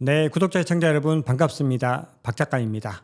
네, 구독자 시청자 여러분 반갑습니다. 박 작가입니다.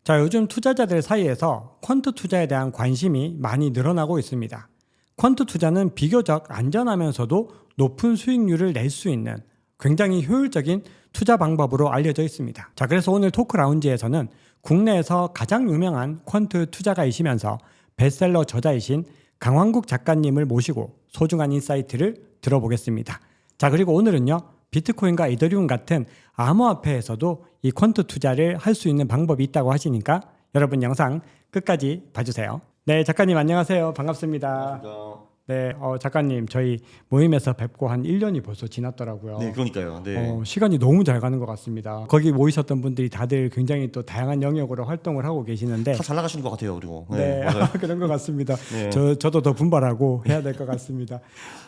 자, 요즘 투자자들 사이에서 퀀트 투자에 대한 관심이 많이 늘어나고 있습니다. 퀀트 투자는 비교적 안전하면서도 높은 수익률을 낼 수 있는 굉장히 효율적인 투자 방법으로 알려져 있습니다. 자, 그래서 오늘 토크 라운지에서는 국내에서 가장 유명한 퀀트 투자가이시면서 베스트셀러 저자이신 강황국 작가님을 모시고 소중한 인사이트를 들어보겠습니다. 자, 그리고 오늘은요, 비트코인과 이더리움 같은 암호화폐에서도 이 퀀트 투자를 할 수 있는 방법이 있다고 하시니까 여러분 영상 끝까지 봐주세요. 네, 작가님 안녕하세요. 반갑습니다. 안녕하십니까. 네, 작가님 저희 모임에서 뵙고 한 1년이 벌써 지났더라고요. 네, 그러니까요. 네. 시간이 너무 잘 가는 것 같습니다. 거기 모이셨던 분들이 다들 굉장히 또 다양한 영역으로 활동을 하고 계시는데 다 잘 나가시는 것 같아요. 그리고 네, 맞아요. 그런 것 같습니다. 네. 저도 더 분발하고 해야 될 것 같습니다.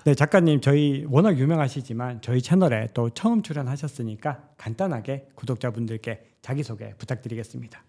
네, 작가님 저희 워낙 유명하시지만 저희 채널에 또 처음 출연하셨으니까 간단하게 구독자분들께 자기소개 부탁드리겠습니다.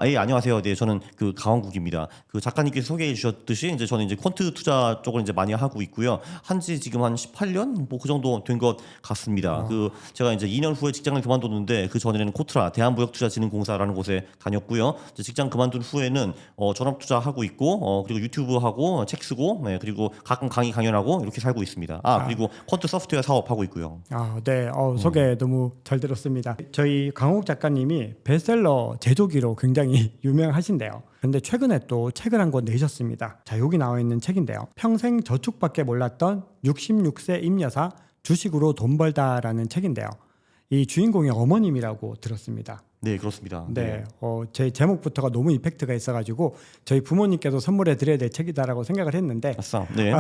예, 안녕하세요. 네, 저는 그 강원국입니다. 그 작가님께서 소개해 주셨듯이 이제 저는 이제 퀀트 투자 쪽을 이제 많이 하고 있고요. 한지 지금 한 18년 뭐 그 정도 된 것 같습니다. 그 제가 이제 2년 후에 직장을 그만뒀는데 그 전에는 코트라 대한무역투자진흥공사라는 곳에 다녔고요. 이제 직장 그만둔 후에는 전업 투자하고 있고 그리고 유튜브 하고 책 쓰고 그리고 가끔 강의 강연하고 이렇게 살고 있습니다. 그리고 퀀트 소프트웨어 사업하고 있고요. 네, 소개 너무 잘 들었습니다. 저희 강욱 작가님이 베스트셀러 제조기로 굉장히 유명하신데요. 근데 최근에 또 책을 한 권 내셨습니다. 자, 여기 나와 있는 책인데요. 평생 저축밖에 몰랐던 66세 임여사 주식으로 돈 벌다라는 책인데요. 이 주인공이 어머님이라고 들었습니다. 네, 그렇습니다. 네, 제 제목부터가 너무 이펙트가 있어가지고 저희 부모님께도 선물해 드려야 될 책이다라고 생각을 했는데 아싸. 네.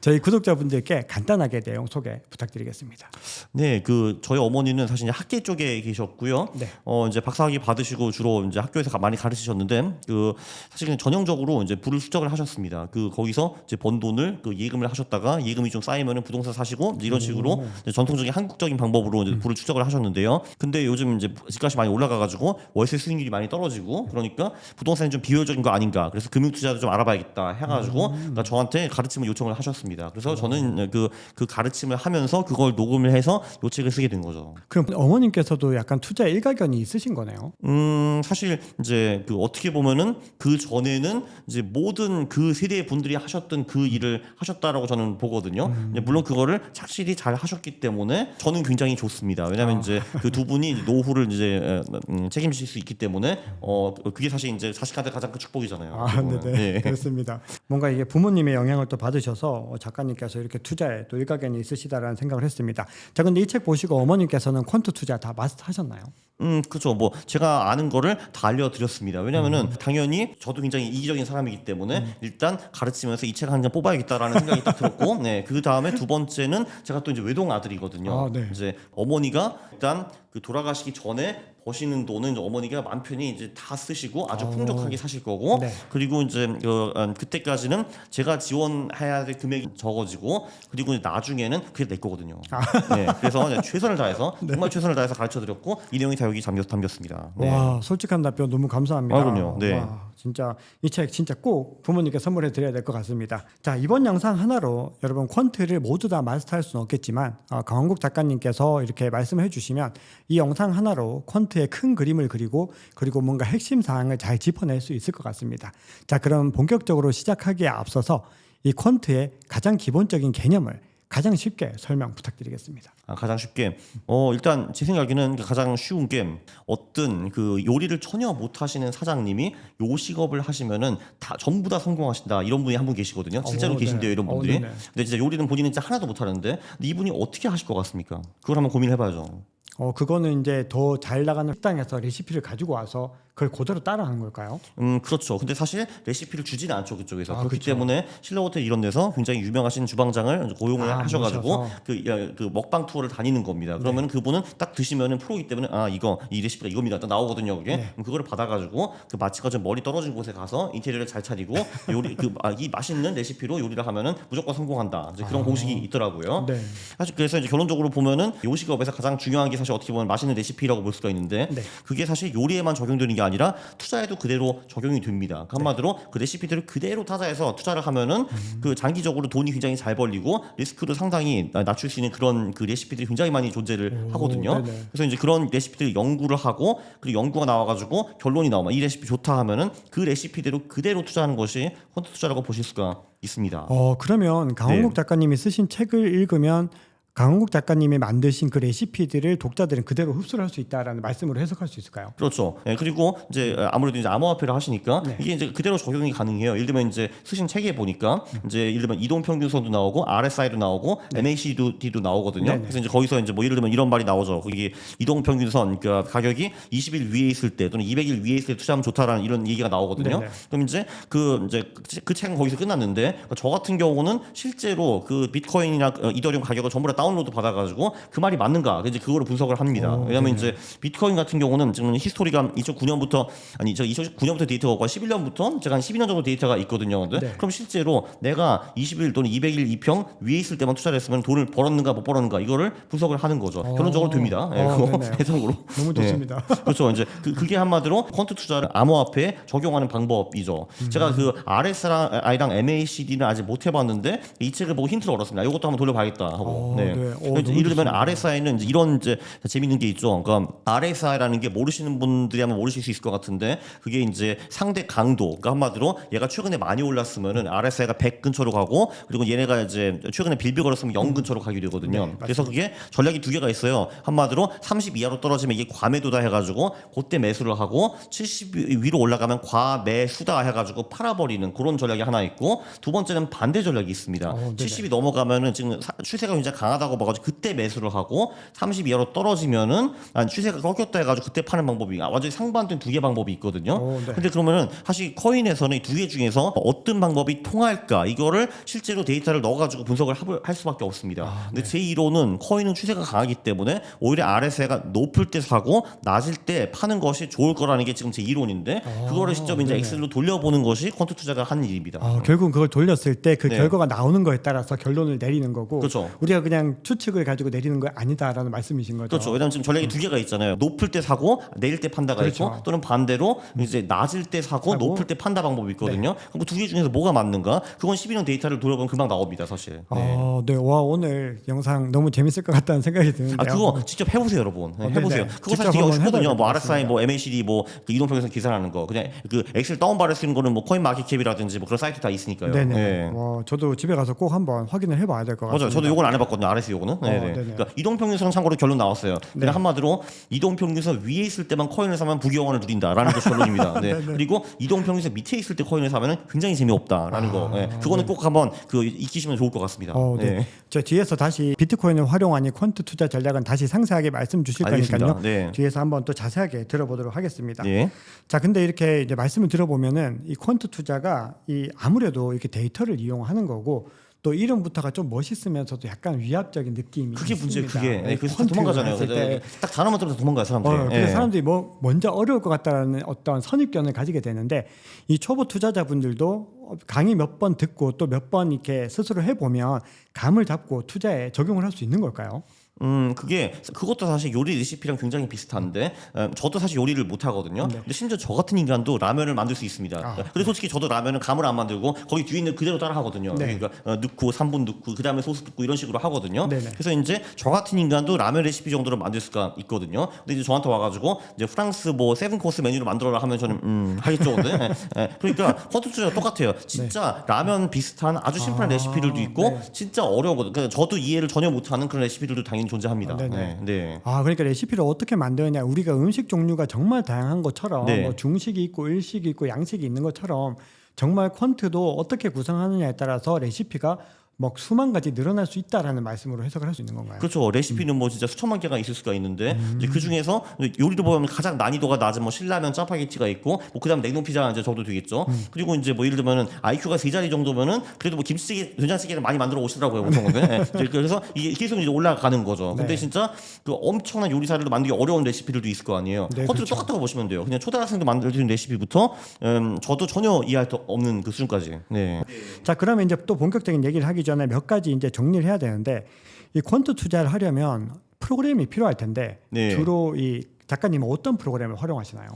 저희 구독자분들께 간단하게 내용 소개 부탁드리겠습니다. 네, 그 저희 어머니는 사실 이제 학계 쪽에 계셨고요. 네. 이제 박사학위 받으시고 주로 이제 학교에서 많이 가르치셨는데 그 사실은 전형적으로 이제 부를 수적을 하셨습니다. 그 거기서 이제 번 돈을 그 예금을 하셨다가 예금이 좀 쌓이면은 부동산 사시고 이제 이런 식으로 이제 전통적인 한국적인 방법으로 이제 부를 추적을 하셨는데요. 근데 요즘 이제 집값이 많이 올라가가지고 월세 수익률이 많이 떨어지고 그러니까 부동산이 좀 비효율적인 거 아닌가. 그래서 금융투자도 좀 알아봐야겠다 해가지고 그러니까 저한테 가르침을 요청을 하셨습니다. 그래서 저는 그 가르침을 하면서 그걸 녹음을 해서 요 책을 쓰게 된 거죠. 그럼 어머님께서도 약간 투자에 일가견이 있으신 거네요? 사실 이제 그 어떻게 보면은 그 전에는 이제 모든 그 세대 분들이 하셨던 그 일을 하셨다라고 저는 보거든요. 물론 그거를 착실히 잘 하셨기 때문에 저는 굉장히 좋습니다. 왜냐하면 이제 그 두 분이 노후를 이제 책임질 수 있기 때문에 그게 사실 이제 자식한테 가장 큰 축복이잖아요. 네, 그렇습니다. 뭔가 이게 부모님의 영향을 또 받으셔서 작가님께서 이렇게 투자에 또 일가견이 있으시다라는 생각을 했습니다. 자, 근데 이 책 보시고 어머님께서는 퀀트 투자 다 마스터하셨나요? 그렇죠. 뭐 제가 아는 거를 다 알려드렸습니다. 왜냐하면은 당연히 저도 굉장히 이기적인 사람이기 때문에 일단 가르치면서 이 책 한 장 뽑아야겠다라는 생각이 딱 들었고, 네, 그 다음에 두 번째는 제가 또 이제 외동 아들이거든요. 네. 이제 어머니가 일단 그 돌아가시기 전에 버시는 돈은 이제 어머니가 맘 편히 이제 다 쓰시고 아주 풍족하게 사실 거고, 네. 그리고 이제 그때까지는 제가 지원해야 될 금액이 적어지고, 그리고 나중에는 그게 내 거거든요. 네, 그래서 이제 최선을 다해서 정말 최선을 다해서 가르쳐드렸고 이 내용이 다 여기 담겼습니다. 네. 와, 솔직한 답변 너무 감사합니다. 그럼요. 네. 와, 진짜 이 책 진짜 꼭 부모님께 선물해 드려야 될 것 같습니다. 자, 이번 영상 하나로 여러분 퀀트를 모두 다 마스터할 수는 없겠지만 강원국 작가님께서 이렇게 말씀해 주시면 이 영상 하나로 퀀트의 큰 그림을 그리고 뭔가 핵심 사항을 잘 짚어낼 수 있을 것 같습니다. 자, 그럼 본격적으로 시작하기에 앞서서 이 퀀트의 가장 기본적인 개념을 가장 쉽게 설명 부탁드리겠습니다. 가장 쉽게 일단 제 생각에는 가장 쉬운 게 어떤 그 요리를 전혀 못 하시는 사장님이 요식업을 하시면은 다 전부 다 성공하신다 이런 분이 한 분 계시거든요. 실제로 계신데요, 네. 이런 분들이. 네네. 근데 진짜 요리는 본인은 진짜 하나도 못 하는데 근데 이분이 어떻게 하실 것 같습니까? 그걸 한번 고민해봐야죠. 그거는 이제 더 잘 나가는 식당에서 레시피를 가지고 와서 그걸 그대로 따라하는 걸까요? 그렇죠. 근데 사실 레시피를 주지는 않죠, 그쪽에서. 그렇기 그렇죠. 때문에 실내 호텔 이런 데서 굉장히 유명하신 주방장을 고용을 하셔가지고 모셔서. 그 먹방 투어를 다니는 겁니다. 그러면 그분은 딱 드시면은 프로이기 때문에 이 레시피가 이겁니다. 딱 나오거든요, 그게. 그럼 그거를 받아가지고 그 마취가 좀 멀리 떨어진 곳에 가서 인테리어를 잘 차리고 요리 이 맛있는 레시피로 요리를 하면은 무조건 성공한다. 이제 그런 공식이 있더라고요. 네. 사실 그래서 이제 결론적으로 보면은 요식업에서 가장 중요한 게 사실 어떻게 보면 맛있는 레시피라고 볼 수가 있는데 네. 그게 사실 요리에만 적용되는 게 아니라 투자에도 그대로 적용이 됩니다. 한마디로 그 레시피들을 그대로 타자해서 투자를 하면은 그 장기적으로 돈이 굉장히 잘 벌리고 리스크도 상당히 낮출 수 있는 그런 그 레시피들이 굉장히 많이 존재를 하거든요. 네네. 그래서 이제 그런 레시피들 연구를 하고 그리고 연구가 나와가지고 결론이 나오면 이 레시피 좋다 하면은 그 레시피대로 그대로 투자하는 것이 펀드 투자라고 보실 수가 있습니다. 그러면 강원국 네. 작가님이 쓰신 책을 읽으면 강원국 작가님이 만드신 그 레시피들을 독자들은 그대로 흡수를 할 수 있다라는 말씀으로 해석할 수 있을까요? 그렇죠. 예, 그리고 이제 아무래도 이제 암호화폐를 하시니까 네. 이게 이제 그대로 적용이 가능해요. 예를 들면 이제 쓰신 책에 보니까 이제 예를 들면 이동평균선도 나오고 RSI도 나오고 MACD도 나오거든요. 네네. 그래서 이제 거기서 이제 뭐 예를 들면 이런 말이 나오죠. 거기 이동평균선 그러니까 가격이 20일 위에 있을 때 또는 200일 위에 있을 때 투자하면 좋다라는 이런 얘기가 나오거든요. 네네. 그럼 이제 그 책은 거기서 끝났는데 저 같은 경우는 실제로 그 비트코인이나 이더리움 가격을 전부 다 다운로드 받아가지고 그 말이 맞는가 이제 그거를 분석을 합니다. 왜냐하면 이제 비트코인 같은 경우는 지금 히스토리가 2009년부터 아니 저 2009년부터 데이터가 없고 11년부터 제가 한 12년 정도 데이터가 있거든요. 근데 네. 그럼 실제로 내가 20일 또는 200일 이평 위에 있을 때만 투자를 했으면 돈을 벌었는가 못 벌었는가 이거를 분석을 하는 거죠. 결론적으로 됩니다. 예, 그거 네네. 해석으로. 너무 좋습니다. 그렇죠. 이제 그게 한마디로 퀀트 투자를 암호화폐에 적용하는 방법이죠. 제가 그 RSI랑 MACD는 아직 못 해봤는데 이 책을 보고 힌트를 얻었습니다. 이것도 한번 돌려봐야겠다 하고. 네. 너무 예를 들면 좋습니다. RSI는 이제 이런 이제 재밌는 게 있죠. 그러니까 RSI라는 게 모르시는 분들이 아마 모르실 수 있을 것 같은데 그게 이제 상대 강도. 그러니까 한마디로 얘가 최근에 많이 올랐으면은 RSI가 100 근처로 가고 그리고 얘네가 이제 최근에 빌빌 걸었으면 0 근처로 가게 되거든요. 네, 그래서 그게 전략이 두 개가 있어요. 한마디로 30 이하로 떨어지면 이게 과매도다 해가지고 그때 매수를 하고 70 위로 올라가면 과매수다 해가지고 팔아버리는 그런 전략이 하나 있고 두 번째는 반대 전략이 있습니다. 네네. 70이 넘어가면은 지금 추세가 굉장히 강하다고 봐가지고 그때 매수를 하고 30 이하로 떨어지면은 추세가 꺾였다 해가지고 그때 파는 방법이 완전히 상반된 두 개 방법이 있거든요. 네. 근데 그러면은 사실 코인에서는 이 두 개 중에서 어떤 방법이 통할까 이거를 실제로 데이터를 넣어가지고 분석을 할 수밖에 없습니다. 근데 제 이론은 코인은 추세가 강하기 때문에 오히려 RSI가 높을 때 사고 낮을 때 파는 것이 좋을 거라는 게 지금 제 이론인데 그거를 직접 이제 네네. 엑셀로 돌려보는 것이 퀀트 투자가 하는 일입니다. 결국은 그걸 돌렸을 때 그 네. 결과가 나오는 거에 따라서 결론을 내리는 거고 그렇죠. 우리가 그냥 추측을 가지고 내리는 거 아니다라는 말씀이신 거죠. 그렇죠. 왜냐하면 지금 전략이 두 개가 있잖아요. 높을 때 사고 내릴 때 판다가 그렇죠. 있고 또는 반대로 이제 낮을 때 사고 높을 때 판다 방법이 있거든요. 그럼 두 개 중에서 뭐가 맞는가? 그건 12년 데이터를 돌려보면 금방 나옵니다, 사실. 네. 네. 와 오늘 영상 너무 재밌을 것 같다는 생각이 드는데요. 그거 직접 해보세요, 여러분. 네, 해보세요. 네네. 그거 직접 사실 되게 한번 쉽거든요. 해봐야 뭐 될 것 RSI, 뭐 MACD, 뭐 그 이동평균선 계산하는 거. 그냥 그 엑셀 다운받을 수 있는 거는 뭐 코인 마켓캡이라든지 뭐 그런 사이트 다 있으니까요. 네네. 네. 저도 집에 가서 꼭 한번 확인을 해봐야 될 것 같습니다. 맞아요. 저도 요건 안 해봤거든요. RS 요거는. 네네. 네네. 그러니까 이동평균선은 참고로 결론 나왔어요. 네. 그냥 한마디로 이동평균선 위에 있을 때만 코인을 사면 부귀영화를 누린다라는 게 결론입니다. 네. 그리고 이동평균선 밑에 있을 때 코인을 사면은 굉장히 재미없다라는 거. 네. 그거는 꼭 한번 그 익히시면 좋을 것 같습니다. 네. 저 뒤에서 다시 비트코인을 활용하니 퀀트 투자 전략은 다시 상세하게 말씀 주실 알겠습니다. 거니까요. 네. 뒤에서 한번 또 자세하게 들어보도록 하겠습니다. 예. 자, 근데 이렇게 이제 말씀을 들어보면은 이 퀀트 투자가 이 아무래도 이렇게 데이터를 이용하는 거고 또 이름부터가 좀 멋있으면서도 약간 위압적인 느낌이 그게 문제 있습니다. 그게. 네. 그래서 다 퀀트를 도망가잖아요. 했을 때 딱 단어만 들어서 도망가요, 사람들이. 그래서 예. 사람들이 뭐 먼저 어려울 것 같다라는 어떤 선입견을 가지게 되는데 이 초보 투자자분들도 강의 몇 번 듣고 또 몇 번 이렇게 스스로 해보면 감을 잡고 투자에 적용을 할 수 있는 걸까요? 그것도 사실 요리 레시피랑 굉장히 비슷한데 저도 사실 요리를 못 하거든요. 근데 심지어 저 같은 인간도 라면을 만들 수 있습니다. 근데 솔직히 저도 라면은 감을 안 만들고 거기 뒤에 있는 그대로 따라 하거든요. 네. 그러니까 넣고 3분 넣고 그다음에 소스 넣고 이런 식으로 하거든요. 네네. 그래서 이제 저 같은 인간도 라면 레시피 정도로 만들 수가 있거든요. 근데 이제 저한테 와가지고 이제 프랑스 뭐 7코스 메뉴를 만들어라 하면 저는 하겠죠. 근데 그러니까 퀀트 투자가 똑같아요. 진짜 라면 비슷한 아주 심플한 레시피들도 있고 진짜 어려우거든요. 그러니까 저도 이해를 전혀 못하는 그런 레시피들도 당연히 존재합니다. 네네. 네. 그러니까 레시피를 어떻게 만드느냐 우리가 음식 종류가 정말 다양한 것처럼 네. 뭐 중식이 있고 일식이 있고 양식이 있는 것처럼 정말 퀀트도 어떻게 구성하느냐에 따라서 레시피가 뭐 수만 가지 늘어날 수 있다라는 말씀으로 해석을 할 수 있는 건가요? 그렇죠. 레시피는 뭐 진짜 수천만 개가 있을 수가 있는데 이제 그 중에서 요리를 보면 가장 난이도가 낮은 뭐 신라면, 짜파게티가 있고 뭐 그다음 냉동 피자가 이제 저도 되겠죠. 그리고 이제 뭐 예를 들면은 IQ가 3자리 정도면은 그래도 뭐 김치찌개, 된장찌개를 많이 만들어 오시더라고요, 보통. 네. 그래서 이게 계속 이제 올라가는 거죠. 근데 네. 진짜 그 엄청난 요리사들도 만들기 어려운 레시피들도 있을 거 아니에요. 네, 겉으로 그렇죠. 똑같다고 보시면 돼요. 그냥 초등학생도 만들 수 있는 레시피부터 저도 전혀 이해할 수 없는 그 수준까지. 네. 자, 그러면 이제 또 본격적인 얘기를 하기 전에 몇 가지 이제 정리를 해야 되는데 이 퀀트 투자를 하려면 프로그램이 필요할 텐데 네. 주로 이 작가님은 어떤 프로그램을 활용하시나요?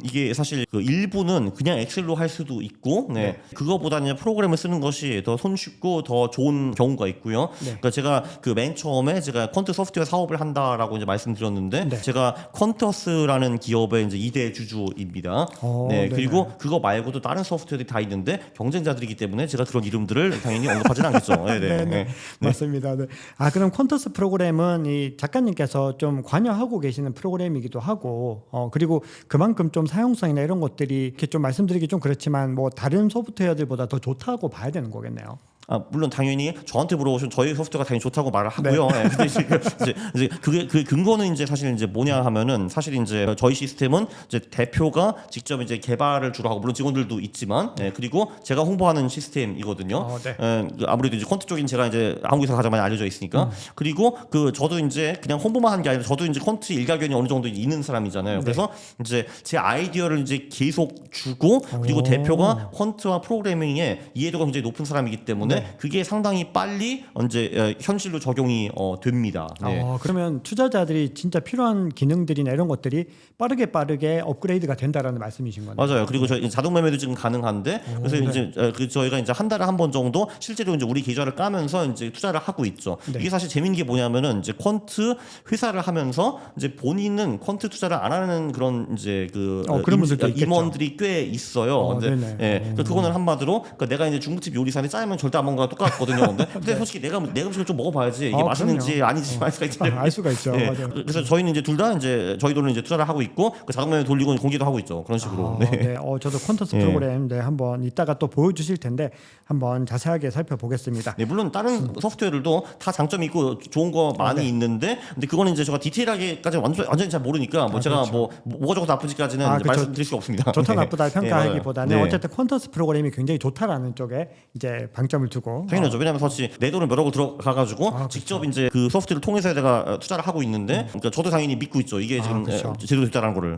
이게 사실 그 일부는 그냥 엑셀로 할 수도 있고, 네. 그거보다는 프로그램을 쓰는 것이 더 손쉽고 더 좋은 경우가 있고요. 네. 그러니까 제가 그 맨 처음에 제가 퀀트 소프트웨어 사업을 한다라고 이제 말씀드렸는데, 네. 제가 퀀터스라는 기업의 이제 2대 주주입니다. 네. 네네. 그리고 그거 말고도 다른 소프트웨어들이 다 있는데 경쟁자들이기 때문에 제가 그런 이름들을 당연히 언급하지는 않겠죠. 네, 네. 네. 맞습니다. 네. 아 그럼 퀀터스 프로그램은 이 작가님께서 좀 관여하고 계시는 프로그램이기도 하고, 그리고 그만큼 좀 사용성이나 이런 것들이 이렇게 좀 말씀드리기 좀 그렇지만 뭐 다른 소프트웨어들보다 더 좋다고 봐야 되는 거겠네요. 물론 당연히 저한테 물어보시면 저희 소프트웨어가 당연히 좋다고 말을 하고요. 네. 근데 이제 그게 그 근거는 이제 사실 이제 뭐냐 하면은 사실 이제 저희 시스템은 이제 대표가 직접 이제 개발을 주로 하고 물론 직원들도 있지만, 그리고 제가 홍보하는 시스템이거든요. 네. 아무래도 이제 퀀트 쪽인 제가 이제 한국에서 가장 많이 알려져 있으니까. 그리고 그 저도 이제 그냥 홍보만 한 게 아니라 저도 이제 퀀트 일가견이 어느 정도 있는 사람이잖아요. 그래서 이제 제 아이디어를 이제 계속 주고, 그리고 대표가 퀀트와 프로그래밍에 이해도가 굉장히 높은 사람이기 때문에 그게 상당히 빨리 이제 현실로 적용이 됩니다. 네. 그러면 투자자들이 진짜 필요한 기능들이나 이런 것들이 빠르게 업그레이드가 된다라는 말씀이신 거네요. 맞아요. 그리고 저희 자동 매매도 지금 가능한데, 그래서 이제 저희가 이제 한 달에 한 번 정도 실제로 이제 우리 계좌를 까면서 이제 투자를 하고 있죠. 이게 사실 재밌는 게 뭐냐면은 이제 퀀트 회사를 하면서 이제 본인은 퀀트 투자를 안 하는 그런 이제 그런 분들도 있겠죠. 임원들이 꽤 있어요. 근데 그거는 한마디로 그러니까 내가 이제 중국집 요리사인데 짜면 절대 안 먹는 거랑 똑같거든요. 근데 솔직히 내가 내 음식을 좀 먹어봐야지 이게 맛있는지 아닌지 알 수가 있잖아요. 알 수가 있죠. 맞아요. 그래서 저희는 이제 둘 다 이제 저희 돈을 이제 투자를 하고 있고 그 자동 매매 돌리고 공개도 하고 있죠. 그런 식으로. 저도 퀀터스 프로그램 한번 이따가 또 보여주실 텐데 한번 자세하게 살펴보겠습니다. 네, 물론 다른 소프트웨어들도 다 장점이 있고 좋은 거 많이 있는데, 근데 그거는 이제 제가 디테일하게까지 완전히 잘 모르니까 뭐 제가 뭐가 좋고 나쁘지까지는 이제 말씀드릴 수가 없습니다. 좋다 나쁘다 평가하기보다는 네. 어쨌든 퀀터스 프로그램이 굉장히 좋다라는 쪽에 이제 방점을 두고. 당연하죠. 왜냐하면 사실 내 돈을 몇 억을 들어가가지고 직접 이제 그 소프트웨어를 통해서 내가 투자를 하고 있는데, 그러니까 저도 당연히 믿고 있죠. 이게 지금 제대로 됐다는 거를.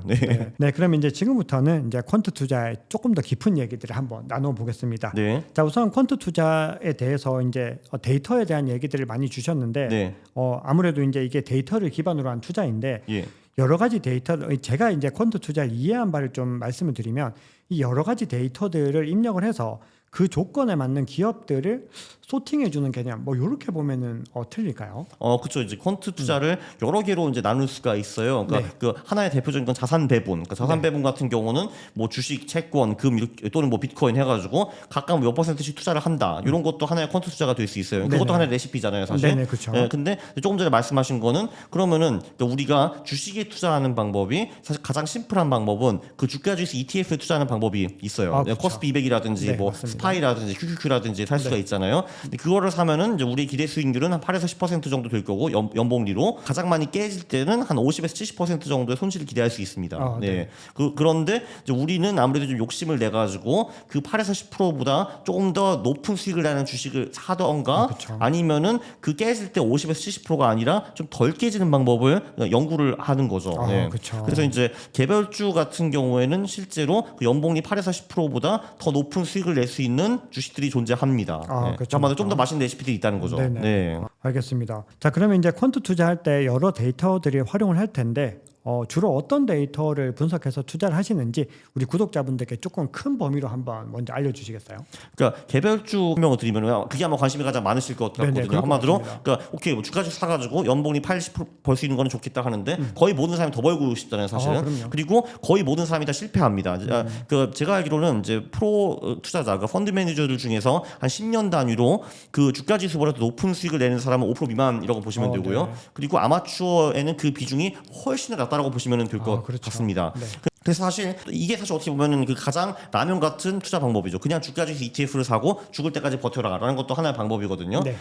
네, 그럼 이제 지금부터는 이제 퀀트 투자의 조금 더 깊은 얘기들을 한번 나눠보겠습니다. 네. 자, 우선 퀀트 투자에 대해서 이제 데이터에 대한 얘기들을 많이 주셨는데, 네. 아무래도 이제 이게 데이터를 기반으로 한 투자인데 예. 여러 가지 데이터를 제가 이제 퀀트 투자를 이해한 바를 좀 말씀을 드리면 이 여러 가지 데이터들을 입력을 해서 그 조건에 맞는 기업들을 소팅해 주는 개념 뭐 이렇게 보면은 틀릴까요? 그렇죠. 이제 퀀트 투자를 여러 개로 이제 나눌 수가 있어요. 그러니까 그 하나의 대표적인 건 자산 배분. 그러니까 자산 배분 같은 경우는 뭐 주식, 채권, 금 이렇게 또는 뭐 비트코인 해가지고 각각 몇 %씩 투자를 한다. 이런 것도 하나의 퀀트 투자가 될 수 있어요. 그것도 하나의 레시피잖아요, 사실. 네네, 그렇죠. 근데 조금 전에 말씀하신 거는 그러면은 우리가 주식에 투자하는 방법이 사실 가장 심플한 방법은 그 주가 지수 ETF에 투자하는 방법이 있어요. 그렇죠. 코스피 200이라든지 뭐 맞습니다. 스파이라든지 QQQ라든지 살 수가 있잖아요. 근데 그거를 사면은 이제 우리 기대 수익률은 한 8에서 10% 정도 될 거고 연봉리로 가장 많이 깨질 때는 한 50에서 70% 정도의 손실을 기대할 수 있습니다. 네. 그런데 이제 우리는 아무래도 좀 욕심을 내 가지고 그 8에서 10%보다 조금 더 높은 수익을 내는 주식을 사던가 그렇죠. 아니면은 그 깨질 때 50에서 70%가 아니라 좀 덜 깨지는 방법을 연구를 하는 거죠. 그렇죠. 그래서 이제 개별주 같은 경우에는 실제로 그 연봉리 8에서 10%보다 더 높은 수익을 낼 수 있는 주식들이 존재합니다. 그렇죠. 아마도 좀 더 맛있는 레시피들이 있다는 거죠. 네네. 네. 알겠습니다. 자, 그러면 이제 퀀트 투자할 때 여러 데이터들이 활용을 할 텐데 주로 어떤 데이터를 분석해서 투자를 하시는지 우리 구독자분들께 조금 큰 범위로 한번 먼저 알려주시겠어요? 그러니까 개별주 설명을 드리면 그게 아마 관심이 가장 많으실 것 네네, 같거든요. 그럴 것 한마디로 같습니다. 그러니까 오케이 뭐 주가지 사가지고 연봉이 80%벌 수 있는 거는 좋겠다 하는데 거의 모든 사람이 더 벌고 싶잖아요, 사실은. 그럼요. 그리고 거의 모든 사람이 다 실패합니다. 그 제가 알기로는 이제 프로 투자자, 그러니까 펀드 매니저들 중에서 한 10년 단위로 그 주가 지수보다 더 높은 수익을 내는 사람은 5% 미만이라고 보시면 되고요. 네. 그리고 아마추어에는 그 비중이 훨씬 더 낮다라고 보시면 될 것 그렇죠. 같습니다. 네. 그래서 사실 이게 사실 어떻게 보면은 그 가장 라면 같은 투자 방법이죠. 그냥 주가 지수 ETF를 사고 죽을 때까지 버텨라라는 것도 하나의 방법이거든요. 네.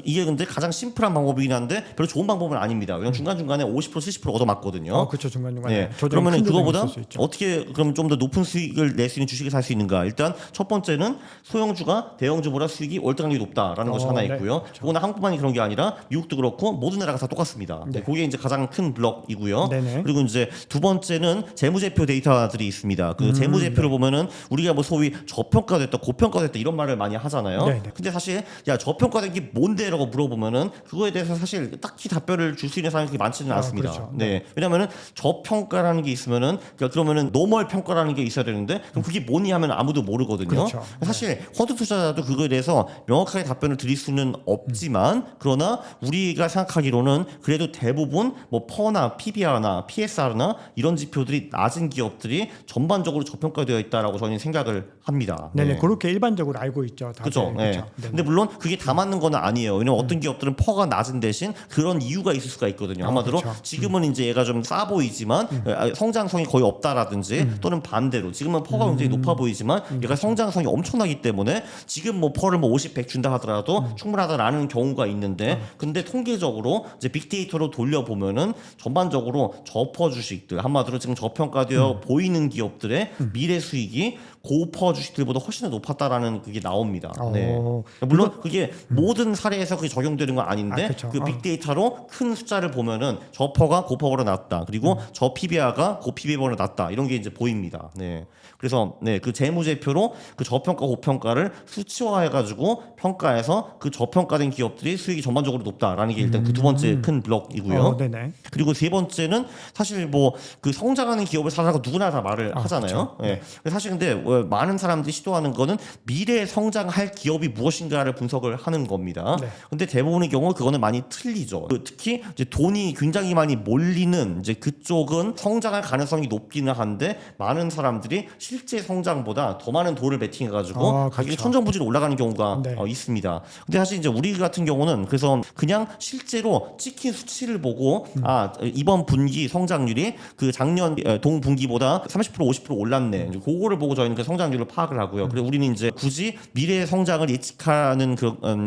이게 근데 가장 심플한 방법이긴 한데 별로 좋은 방법은 아닙니다. 그냥 중간 중간에 50% 70% 얻어맞거든요. 그렇죠. 중간중간에. 네. 조정, 그러면은 큰 조정이 그거보다 있을 수 있죠. 어떻게 그럼 좀 더 높은 수익을 낼 수 있는 주식을 살 수 있는가? 일단 첫 번째는 소형주가 대형주보다 수익이 월등하게 높다라는 것이 하나 네. 있고요. 그렇죠. 그거는 한국만이 그런 게 아니라 미국도 그렇고 모든 나라가 다 똑같습니다. 네. 그게 이제 가장 큰 블럭이고요. 네네. 그리고 이제 두 번째는 재무제표 데이터들이 있습니다. 그 재무제표를 보면은 우리가 뭐 소위 저평가됐다, 고평가됐다 이런 말을 많이 하잖아요. 네, 네. 근데 사실 야 저평가된 게 뭔데라고 물어보면은 그거에 대해서 사실 딱히 답변을 줄 수 있는 사람이 그렇게 많지는 않습니다. 그렇죠. 네. 왜냐면은 저평가라는 게 있으면은 그러면은 노멀 평가라는 게 있어야 되는데 그럼 그게 뭐니 하면 아무도 모르거든요. 그렇죠. 사실 쿼트 투자자도 그거에 대해서 명확하게 답변을 드릴 수는 없지만 그러나 우리가 생각하기로는 그래도 대부분 뭐 퍼나 PBR나 PSR나 이런 지표들이 낮은 기업들이 전반적으로 저평가되어 있다라고 저는 생각을 합니다. 네네, 그렇게 일반적으로 알고 있죠. 다들. 그렇죠. 네. 그렇죠. 네네. 근데 물론 그게 다 맞는 건 아니에요. 왜냐면 어떤 기업들은 퍼가 낮은 대신 그런 이유가 있을 수가 있거든요. 아마도 그렇죠. 지금은 이제 얘가 좀 싸 보이지만 성장성이 거의 없다라든지 또는 반대로 지금은 퍼가 굉장히 높아 보이지만 얘가 성장성이 엄청나기 때문에 지금 뭐 퍼를 뭐 50, 100 준다 하더라도 충분하다라는 경우가 있는데 근데 통계적으로 이제 빅데이터로 돌려보면은 전반적으로 저퍼 주식들 한마디로 지금 저평가되어 보이는 기업들의 미래 수익이 고퍼 주식들보다 훨씬 더 높았다라는 그게 나옵니다. 네. 물론 그게 모든 사례에서 그게 적용되는 건 아닌데 그렇죠. 그 빅데이터로 큰 숫자를 보면은 저퍼가 고퍼보다 낮다. 그리고 저 PBR가 고 PBR보다 낮다. 이런 게 이제 보입니다. 네. 그래서 네, 그 재무제표로 그 저평가 고평가를 수치화해가지고 평가해서 그 저평가된 기업들이 수익이 전반적으로 높다라는 게 일단 그 두 번째 큰 블럭이고요. 네네. 그리고 세 번째는 사실 뭐 그 성장하는 기업을 사라고 누구나 다 말을 하잖아요. 그렇죠. 예. 사실 근데 많은 사람들이 시도하는 거는 미래 성장할 기업이 무엇인가를 분석을 하는 겁니다. 네. 근데 대부분의 경우 그거는 많이 틀리죠. 특히 이제 돈이 굉장히 많이 몰리는 이제 그쪽은 성장할 가능성이 높기는 한데 많은 사람들이 실제 성장보다 더 많은 돈을 베팅해가지고 가격이 그렇죠. 천정부지로 올라가는 경우가 네. 있습니다. 근데 사실 이제 우리 같은 경우는 그래서 그냥 실제로 찍힌 수치를 보고 이번 분기 성장률이 그 작년 동분기보다 30% 50% 올랐네. 이제 그거를 보고 저희는 그 성장률을 파악을 하고요. 그리고 우리는 이제 굳이 미래의 성장을 예측하는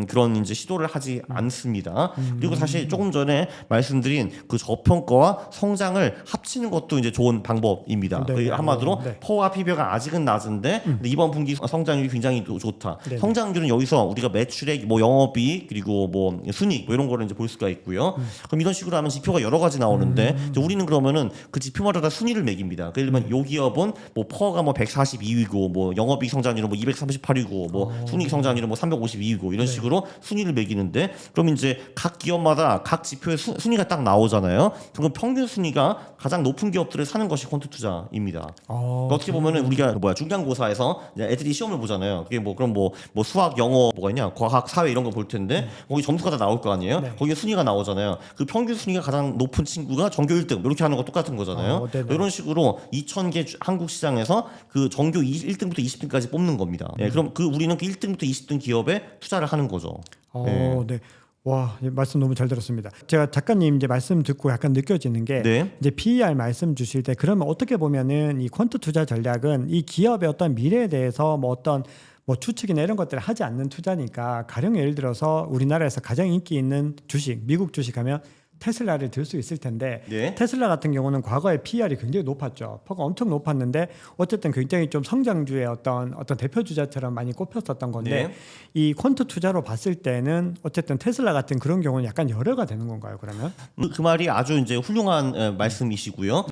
그런 이제 시도를 하지 않습니다. 그리고 사실 조금 전에 말씀드린 그 저평가와 성장을 합치는 것도 이제 좋은 방법입니다. 네. 한마디로 네. 퍼와 PB가 아직은 낮은데 근데 이번 분기 성장률이 굉장히 좋다. 네. 성장률은 여기서 우리가 매출액, 뭐 영업이익 그리고 뭐 순이익 뭐 이런 거를 이제 볼 수가 있고요. 그럼 이런 식으로 하면 지표가 여러 가지 나오는데 이제 우리는 그러면은 그 지표마다 다 순위를 매깁니다. 예를 들면 요 기업은 뭐 퍼가 뭐 142위고 뭐 영업이익 성장률은 뭐 238위고 뭐 순이익 성장률은 뭐 352위고 이런 식으로 순위를 매기는데 그럼 이제 각 기업마다 각 지표의 순위가 딱 나오잖아요. 그럼 평균 순위가 가장 높은 기업들을 사는 것이 퀀트 투자입니다. 그러니까 어떻게 보면은 우리가 중간고사에서 이제 애들이 시험을 보잖아요. 그게 뭐 그럼 뭐 수학, 영어 뭐가 있냐, 과학, 사회 이런 거 볼 텐데 거기 점수가 다 나올 거 아니에요. 네. 거기에 순위가 나오잖아요. 그 평균 순위가 가장 높은 친구가 전교 1등 이렇게 하는 거 똑같은 거잖아요. 이런 식으로 2,000개 한국 시장에서 그 전교 1등부터 20등까지 뽑는 겁니다. 네, 그럼 그 우리는 그 1등부터 20등 기업에 투자를 하는 거죠. 네. 와, 말씀 너무 잘 들었습니다. 제가 작가님 이제 말씀 듣고 약간 느껴지는 게 네. 이제 PER 말씀 주실 때 그러면 어떻게 보면은 이 퀀트 투자 전략은 이 기업의 어떤 미래에 대해서 뭐 어떤 뭐 추측이나 이런 것들을 하지 않는 투자니까 가령 예를 들어서 우리나라에서 가장 인기 있는 주식, 미국 주식 하면 테슬라를 들 수 있을 텐데 네. 테슬라 같은 경우는 과거에 PER이 굉장히 높았죠. 퍼가 엄청 높았는데 어쨌든 굉장히 좀 성장주의 어떤 대표 주자처럼 많이 꼽혔었던 건데 네. 이 퀀트 투자로 봤을 때는 어쨌든 테슬라 같은 그런 경우는 약간 열애가 되는 건가요? 그러면? 그 말이 아주 이제 훌륭한 말씀이시고요.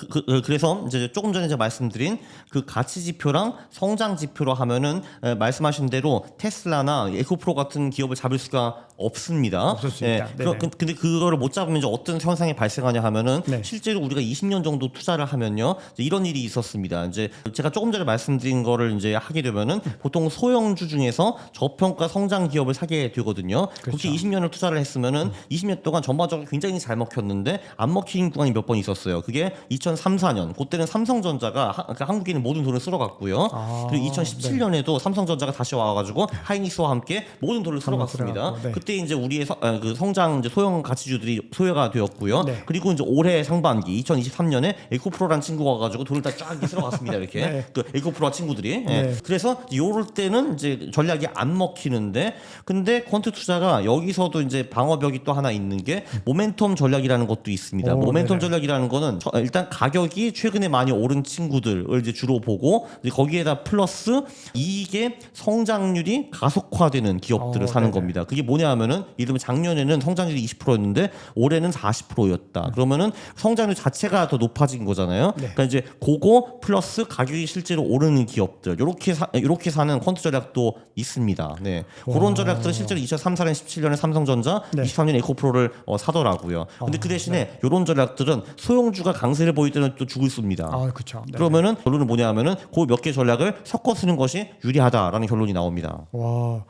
그래서 이제 조금 전에 제가 말씀드린 그 가치 지표랑 성장 지표로 하면은 말씀하신 대로 테슬라나 에코프로 같은 기업을 잡을 수가 없습니다. 없었습니다. 근데 그거를 못 잡으면 이제 어떤 현상이 발생하냐 하면은 네. 실제로 우리가 20년 정도 투자를 하면요 이제 이런 일이 있었습니다. 이제 제가 조금 전에 말씀드린 거를 이제 하게 되면은 보통 소형주 중에서 저평가 성장 기업을 사게 되거든요. 그렇게 20년을 투자를 했으면은 20년 동안 전반적으로 굉장히 잘 먹혔는데 안 먹힌 구간이 몇 번 있었어요. 그게 2003, 4년 그때는 삼성전자가 그러니까 한국에 있는 모든 돈을 쓸어갔고요. 그리고 2017년에도 삼성전자가 다시 와가지고 하이닉스와 함께 모든 돈을 쓸어갔습니다. 네. 그때 이제 우리의 그 성장 이제 소형 가치주들이 소외가 되었고요. 네. 그리고 이제 올해 상반기 2023년에 에코프로라는 친구가 와가지고 돈을 다 쫙 쓸어갔습니다. 이렇게 네. 그 에코프로 친구들이. 네. 그래서 요럴 때는 이제 전략이 안 먹히는데, 근데 퀀트 투자가 여기서도 이제 방어벽이 또 하나 있는 게 모멘텀 전략이라는 것도 있습니다. 모멘텀 네네. 전략이라는 거는 일단 가격이 최근에 많이 오른 친구들을 이제 주로 보고 이제 거기에다 플러스 이익의 성장률이 가속화되는 기업들을 사는 네네. 겁니다. 그게 뭐냐 하면은 예를 들면 작년에는 성장률이 20%였는데 올해는 40%였다. 그러면은 성장률 자체가 더 높아진 거잖아요. 네. 그러니까 이제 그거 플러스 가격이 실제로 오르는 기업들 이렇게 사는 퀀트 전략도 있습니다. 네. 그런 전략들은 실제로 2003, 4년, 17년에 삼성전자, 네. 23년에 에코프로를 사더라고요. 근데 그 대신에 이런 전략들은 소형주가 강세를 보일 때는 또 죽을 씁니다. 그렇죠. 네. 그러면은 결론은 뭐냐면은 그 몇 개 전략을 섞어 쓰는 것이 유리하다라는 결론이 나옵니다. 와,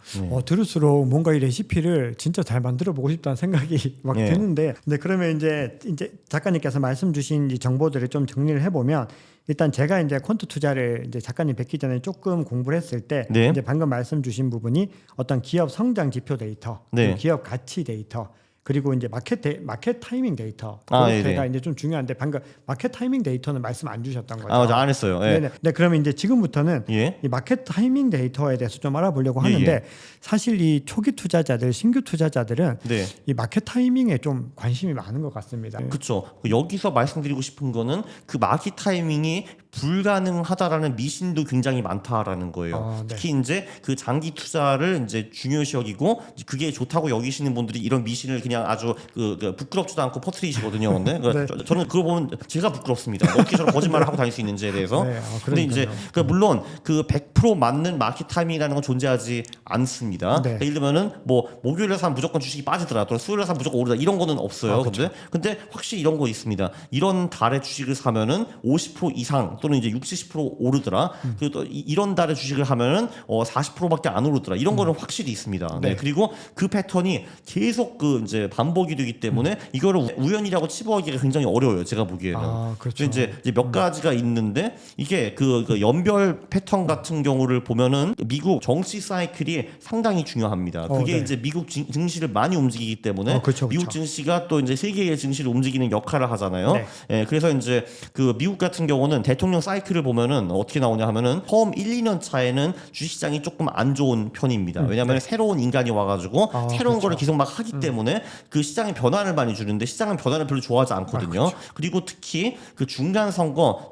들을수록 뭔가 이 레시피를 진짜 잘 만들어 보고 싶다는 생각이 막 예. 드는데, 네, 그러면 이제 작가님께서 말씀 주신 이 정보들을 좀 정리를 해보면, 일단 제가 이제 퀀트 투자를 이제 작가님 뵙기 전에 조금 공부를 했을 때, 네. 이제 방금 말씀 주신 부분이 어떤 기업 성장 지표 데이터, 네. 그리고 기업 가치 데이터, 그리고 이제 마켓 타이밍 데이터, 네네. 그것가 이제 좀 중요한데 방금 마켓 타이밍 데이터는 말씀 안 주셨던 거죠? 맞아, 안 했어요. 예. 네네. 네, 그러면 이제 지금부터는 예. 이 마켓 타이밍 데이터에 대해서 좀 알아보려고 예, 하는데, 예. 사실 이 초기 투자자들, 신규 투자자들은 네. 이 마켓 타이밍에 좀 관심이 많은 것 같습니다. 그렇죠. 여기서 말씀드리고 싶은 거는 그 마켓 타이밍이 불가능하다라는 미신도 굉장히 많다라는 거예요. 네. 특히 이제 그 장기 투자를 이제 중요시 여기고 그게 좋다고 여기시는 분들이 이런 미신을 그냥 아주 그 부끄럽지도 않고 퍼뜨리시거든요. 근데 네. 저는 그거 보면 제가 부끄럽습니다. 어떻게 저런 거짓말을 하고 다닐 수 있는지에 대해서. 네, 근데 이제 물론 그 100% 맞는 마켓 타이밍이라는 건 존재하지 않습니다. 네. 예를 들면은 뭐 목요일에 사면 무조건 주식이 빠지더라, 또는 수요일에 사면 무조건 오르다 이런 거는 없어요. 근데 확실히 이런 거 있습니다. 이런 달에 주식을 사면은 50% 이상 또는 이제 60, 70% 오르더라. 그리고 또 이런 달에 주식을 하면은 40%밖에 안 오르더라. 이런 거는 확실히 있습니다. 네. 그리고 그 패턴이 계속 그 이제 반복이 되기 때문에 이거를 우연이라고 치부하기가 굉장히 어려워요. 제가 보기에는. 그렇죠. 이제 몇 가지가 있는데 이게 그 연별 패턴 같은 경우를 보면은 미국 정치 사이클이 상당히 중요합니다. 그게 네. 이제 미국 증시를 많이 움직이기 때문에 그렇죠. 미국 증시가 또 이제 세계의 증시를 움직이는 역할을 하잖아요. 네. 예, 그래서 이제 그 미국 같은 경우는 대통령 사이클을 보면은 어떻게 나오냐 하면은 처음 1, 2년 차에는 주식시장이 조금 안 좋은 편입니다. 왜냐하면 새로운 인간이 와가지고 새로운 거를 계속 막 하기 때문에 그 시장에 변화를 많이 주는데 시장은 변화를 별로 좋아하지 않거든요. 그리고 특히 그 중간 선거가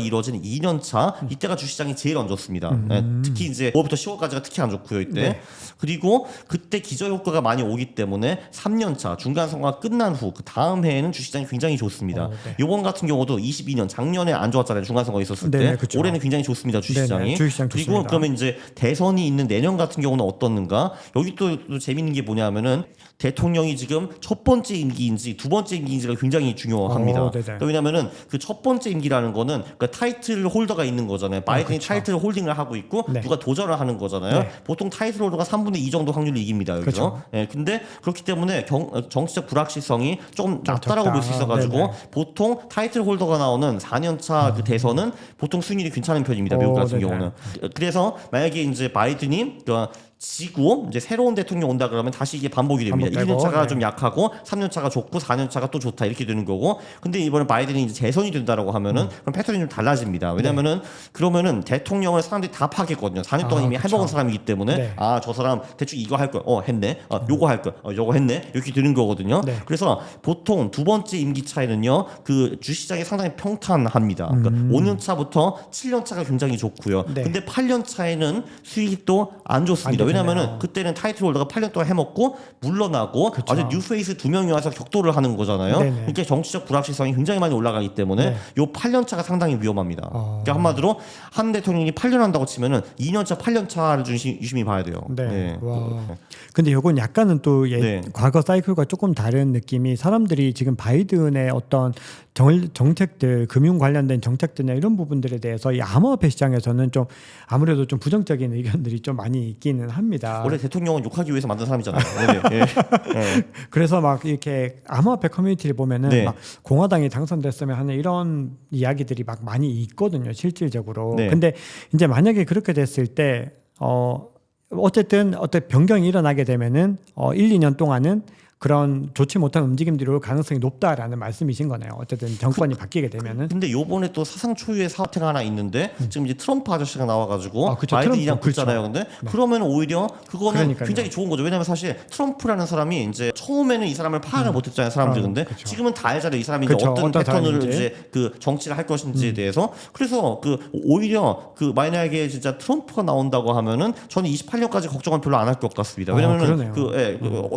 이루어진 2년 차 이때가 주식시장이 제일 안 좋습니다. 예, 특히 이제 5월부터 10월까지가 특히 안 좋고요 이때. 그리고 그때 기저효과가 많이 오기 때문에 3년 차 중간 선거가 끝난 후 그 다음 해에는 주식시장이 굉장히 좋습니다. 이번 같은 경우도 22년 작년에 안 좋았잖아요. 중간 선거 있었을 때. 그렇죠. 올해는 굉장히 좋습니다. 주식시장이. 주식시장 그리고 좋습니다. 그러면 이제 대선이 있는 내년 같은 경우는 어떻는가? 여기 또 재밌는 게 뭐냐면은 대통령이 지금 첫 번째 임기인지 두 번째 임기인지가 굉장히 중요합니다. 왜냐면은 그 첫 번째 임기라는 거는 그 타이틀 홀더가 있는 거잖아요. 바이든이 타이틀 홀딩을 하고 있고 누가 도전을 하는 거잖아요. 보통 타이틀 홀더가 3분의 2 정도 확률로 이깁니다. 여기서. 예, 근데 그렇기 때문에 정치적 불확실성이 조금 낮다라고 볼 수 있어가지고 보통 타이틀 홀더가 나오는 4년차 그 대선은 보통 수익률이 괜찮은 편입니다. 미국 같은 경우는. 그래서 만약에 이제 바이든이 지고 이제 새로운 대통령 온다 그러면 다시 이게 반복이 됩니다. 1년차가 좀 약하고 3년차가 좋고 4년차가 또 좋다 이렇게 되는 거고. 근데 이번에 바이든이 이제 재선이 된다라고 하면은 그럼 패턴이 좀 달라집니다. 왜냐면은 그러면은 대통령을 사람들이 다 파악했거든요. 4년 동안 이미 해먹은 사람이기 때문에 저 사람 대충 이거 할 거야. 했네. 요거 할 거야. 요거 했네. 이렇게 되는 거거든요. 그래서 보통 두 번째 임기 차에는요. 그 주시장이 상당히 평탄합니다. 그러니까 5년 차부터 7년 차가 굉장히 좋고요. 근데 8년 차에는 수익이 또 안 좋습니다. 왜냐면은 그때는 타이틀 홀더가 8년 동안 해먹고 물러나고 아주 뉴페이스 2명이 와서 격돌을 하는 거잖아요. 그러니까 정치적 불확실성이 굉장히 많이 올라가기 때문에 요 8년 차가 상당히 위험합니다. 그러니까 한마디로 한 대통령이 8년 한다고 치면은 2년 차, 8년 차를 유심히 봐야 돼요. 근데 요건 약간은 또 과거 사이클과 조금 다른 느낌이, 사람들이 지금 바이든의 어떤 정책들, 금융 관련된 정책들이나 이런 부분들에 대해서 이 암호화폐 시장에서는 좀 아무래도 좀 부정적인 의견들이 좀 많이 있기는 합니다. 원래 대통령은 욕하기 위해서 만든 사람이잖아요. 그래서 막 이렇게 암호화폐 커뮤니티를 보면은 막 공화당이 당선됐으면 하는 이런 이야기들이 막 많이 있거든요, 실질적으로. 근데 이제 만약에 그렇게 됐을 때 어쨌든 어떤 변경이 일어나게 되면은 1, 2년 동안은 그런 좋지 못한 움직임들이 올 가능성이 높다라는 말씀이신 거네요. 어쨌든 정권이 바뀌게 되면은. 근데 요번에 또 사상 초유의 사태가 하나 있는데 지금 이제 트럼프 아저씨가 나와가지고 바이든이랑 붙잖아요. 근데 그러면 오히려 그거는 굉장히 좋은 거죠. 왜냐하면 사실 트럼프라는 사람이 이제 처음에는 이 사람을 파악을 못했잖아요, 사람들. 근데 지금은 다 알잖아요, 이 사람이 이제 어떤 패턴을 이제 그 정치를 할 것인지에 대해서. 그래서 그 오히려 그 만약에 진짜 트럼프가 나온다고 하면은 저는 28년까지 걱정은 별로 안 할 것 같습니다. 왜냐면은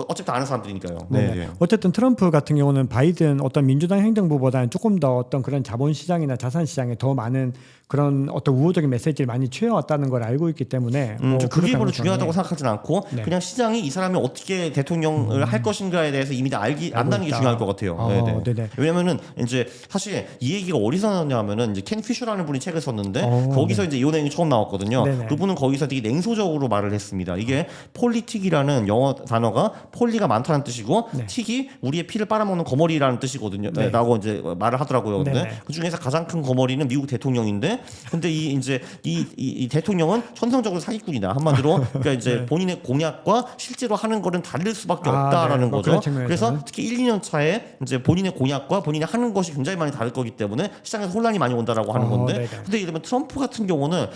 어차피 아는 사람들이니까요. 있어요. 네. 어쨌든 트럼프 같은 경우는 바이든 어떤 민주당 행정부보다는 조금 더 어떤 그런 자본시장이나 자산시장에 더 많은 그런 어떤 우호적인 메시지를 많이 취해왔다는 걸 알고 있기 때문에 그게 별로 중요하다고 생각하진 않고 네. 그냥 시장이 이 사람이 어떻게 대통령을 할 것인가에 대해서 이미 다 안다는 게 중요할 것 같아요. 네네. 왜냐면은 이제 사실 이 얘기가 어디서 나왔냐면은 이제 켄 피셔라는 분이 책을 썼는데 거기서 이제 이 내용이 처음 나왔거든요. 네네. 그분은 거기서 되게 냉소적으로 말을 했습니다. 이게 폴리틱이라는 영어 단어가 폴리가 많다는 뜻이고 네. 틱이 우리의 피를 빨아먹는 거머리라는 뜻이거든요. 네. 라고 이제 말을 하더라고요. 근데 네네. 그 중에서 가장 큰 거머리는 미국 대통령인데 근데 이 대통령은 천성적으로 사기꾼이다. 한마디로 그러니까 이제 네. 본인의 공약과 실제로 하는 거는 다를 수밖에 네. 없다라는 뭐 거죠. 그런 측면에서는. 그래서 특히 1, 2년 차에 이제 본인의 공약과 본인이 하는 것이 굉장히 많이 다를 거기 때문에 시장에서 혼란이 많이 온다라고 하는 건데 네네. 근데 예를 들면 트럼프 같은 경우는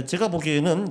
제가 보기에는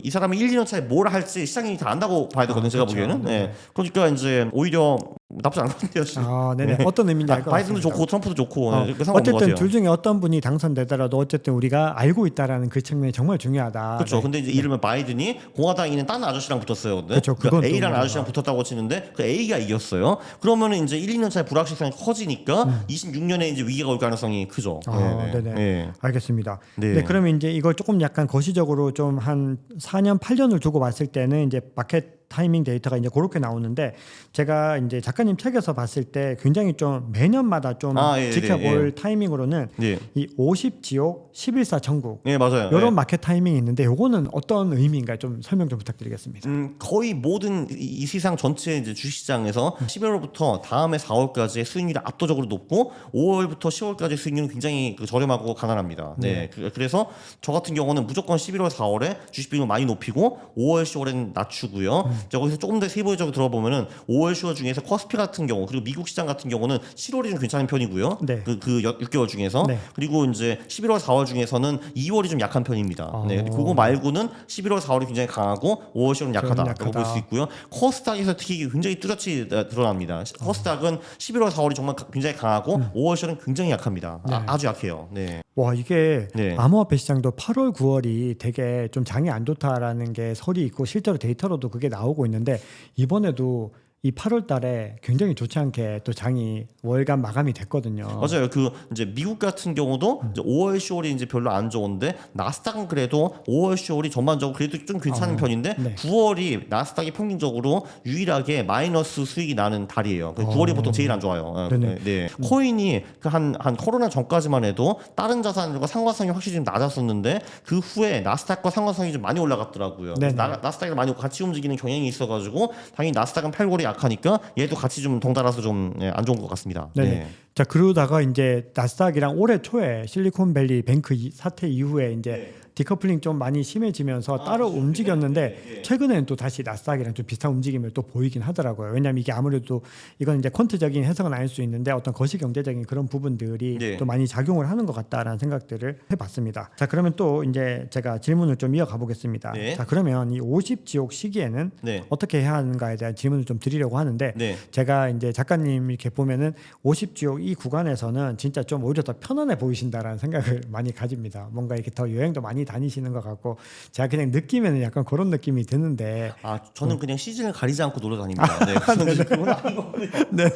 이 사람이 1, 2년 차에 뭘 할지 시장이 다 안다고 봐야 되거든요. 제가 그렇죠. 보기에는. 네네. 네. 그러니까 이제 오히려 나쁘지 않은 것 같아요. 네네. 어떤 의미인지 알 것 같습니다. 바이든도 좋고 트럼프도 좋고 그렇게 상관없는 것 어쨌든 같아요. 둘 중에 어떤 분이 당선되더라도 어쨌든 우리가 알고 있다라는 그 측면이 정말 중요하다. 그렇죠. 네. 근데 이제 이르면 바이든이 공화당에 있는 다른 아저씨랑 붙었어요. 근데 그렇죠. 그건 또 A라는 문제가. 아저씨랑 붙었다고 치는데 그 A가 이겼어요. 그러면은 이제 1, 2년 차에 불확실성이 커지니까 26년에 이제 위기가 올 가능성이 크죠. 네네. 네. 알겠습니다. 네. 네, 그러면 이제 이걸 조금 약간 거시적으로 좀 한 4년, 8년을 두고 봤을 때는 이제 마켓 타이밍 데이터가 이제 그렇게 나오는데 제가 이제 작가님 책에서 봤을 때 굉장히 좀 매년마다 좀 지켜볼 타이밍으로는 네. 이 50지옥 11사 천국 네, 맞아요. 이런 마켓 타이밍이 있는데 요거는 어떤 의미인가 좀 설명 좀 부탁드리겠습니다. 거의 모든 이 세상 전체 이제 주식시장에서 11월부터 다음해 4월까지의 수익률이 압도적으로 높고 5월부터 10월까지 수익률은 굉장히 저렴하고 가난합니다. 네. 그래서 저 같은 경우는 무조건 11월, 4월에 주식 비중을 많이 높이고 5월, 10월에는 낮추고요. 거기서 조금 더 세부적으로 들어보면은 5월, 10월 중에서 코스피 같은 경우 그리고 미국 시장 같은 경우는 7월이 좀 괜찮은 편이고요. 네. 그 6개월 중에서 네. 그리고 이제 11월, 4월 중에서는 2월이 좀 약한 편입니다. 네. 그거 말고는 11월, 4월이 굉장히 강하고 5월, 10월은 약하다라고 볼 수 있고요. 코스닥에서 특히 굉장히 뚜렷이 드러납니다. 코스닥은 11월, 4월이 정말 굉장히 강하고 5월, 10월은 굉장히 약합니다. 네. 아주 약해요. 네. 와 이게 네. 암호화폐 시장도 8월, 9월이 되게 좀 장이 안 좋다라는 게 설이 있고 실제로 데이터로도 그게 나오고 있는데 이번에도 이 8월 달에 굉장히 좋지 않게 또 장이 월간 마감이 됐거든요. 맞아요. 이제 미국 같은 경우도 이제 5월, 10월이 이제 별로 안 좋은데 나스닥은 그래도 5월, 10월이 전반적으로 그래도 좀 괜찮은 편인데 네. 9월이 나스닥이 평균적으로 유일하게 마이너스 수익이 나는 달이에요. 9월이 보통 제일 안 좋아요. 네네. 네. 코인이 한 코로나 전까지만 해도 다른 자산들과 상관성이 확실히 좀 낮았었는데 그 후에 나스닥과 상관성이 좀 많이 올라갔더라고요. 네네. 나스닥이 많이 같이 움직이는 경향이 있어가지고 당연히 나스닥은 8월이 약하니까 얘도 같이 좀 덩달아서 좀 안 좋은 것 같습니다. 네네. 네. 자 그러다가 이제 나스닥이랑 올해 초에 실리콘밸리 뱅크 사태 이후에 이제 디커플링 좀 많이 심해지면서 따로 움직였는데 최근에는 또 다시 나스닥이랑 좀 비슷한 움직임을 또 보이긴 하더라고요. 왜냐하면 이게 아무래도 이건 이제 퀀트적인 해석은 아닐 수 있는데 어떤 거시경제적인 그런 부분들이 네. 또 많이 작용을 하는 것 같다라는 생각들을 해봤습니다. 자 그러면 또 이제 제가 질문을 좀 이어가 보겠습니다. 네. 자 그러면 이 50지옥 시기에는 네. 어떻게 해야 하는가에 대한 질문을 좀 드리려고 하는데 네. 제가 이제 작가님 이렇게 보면은 50지옥 이 구간에서는 진짜 좀 오히려 더 편안해 보이신다라는 생각을 많이 가집니다. 뭔가 이렇게 더 여행도 많이 다니시는 것 같고 제가 그냥 느끼면은 약간 그런 느낌이 드는데 저는 그냥 시즌을 가리지 않고 놀러 다닙니다. 네. 그건 아닌 거고요. 네네.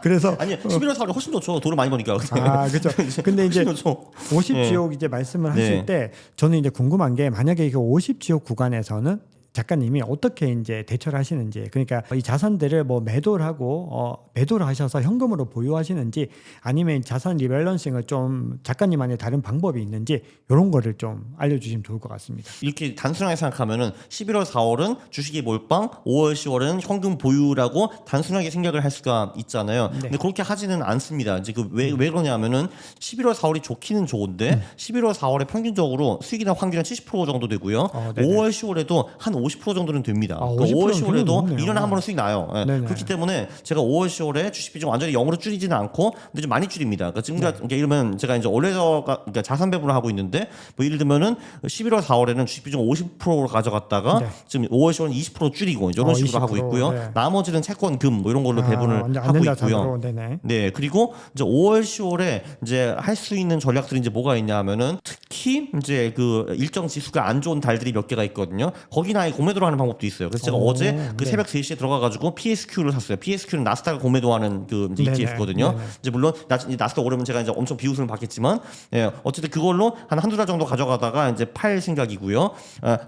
그래서 아니 11월 4월이 훨씬 좋죠. 돈을 많이 버니까. 그렇죠. 근데 이제 훨씬 좋죠. 50지옥 이제 말씀을 하실 네. 때 저는 이제 궁금한 게 만약에 이게 50지옥 구간에서는 작가님이 어떻게 이제 대처를 하시는지 그러니까 이 자산들을 뭐 매도를 하고 매도를 하셔서 현금으로 보유하시는지 아니면 자산 리밸런싱을 좀 작가님만의 다른 방법이 있는지 이런 거를 좀 알려주시면 좋을 것 같습니다. 이렇게 단순하게 생각하면은 11월 4월은 주식이 몰빵, 5월 10월은 현금 보유라고 단순하게 생각을 할 수가 있잖아요. 네. 근데 그렇게 하지는 않습니다. 이제 왜 그러냐면은 11월 4월이 좋기는 좋은데 11월 4월에 평균적으로 수익이나 확률은 70% 정도 되고요. 네네. 5월 10월에도 한 50% 정도는 됩니다. 아, 그러니까 5월 50% 는 10월에도 높네요. 1년에 한 번은 수익 나요. 예. 네네. 그렇기 때문에 제가 5월 10월에 주식 비중 완전히 0으로 줄이지는 않고 근데 좀 많이 줄입니다. 그러니까 지금 그러니까 이러면 제가 이제 그러니까 자산 배분을 하고 있는데 뭐 예를 들면은 11월 4월에는 주식 비중 50%로 가져갔다가 네. 지금 5월 10월은 20% 줄이고 이런 식으로 하고 20%, 있고요. 네. 나머지는 채권, 금 뭐 이런 걸로 배분을 완전 하고 있고요. 안전자산으로, 네네. 네, 그리고 이제 5월, 10월에 이제 할 수 있는 전략들이 이제 뭐가 있냐면은 특히 이제 그 일정 지수가 안 좋은 달들이 몇 개가 있거든요. 거기나 나스닥에 공매도를 하는 방법도 있어요. 그래서 제가 어제 그 네. 새벽 3시에 들어가가지고 PSQ를 샀어요. PSQ는 나스닥을 공매도하는 그 이제 네네. ETF거든요. 네네. 이제 물론 나스닥 오르면 제가 이제 엄청 비웃음을 받겠지만, 예, 어쨌든 그걸로 한두 달 정도 가져가다가 이제 팔 생각이고요.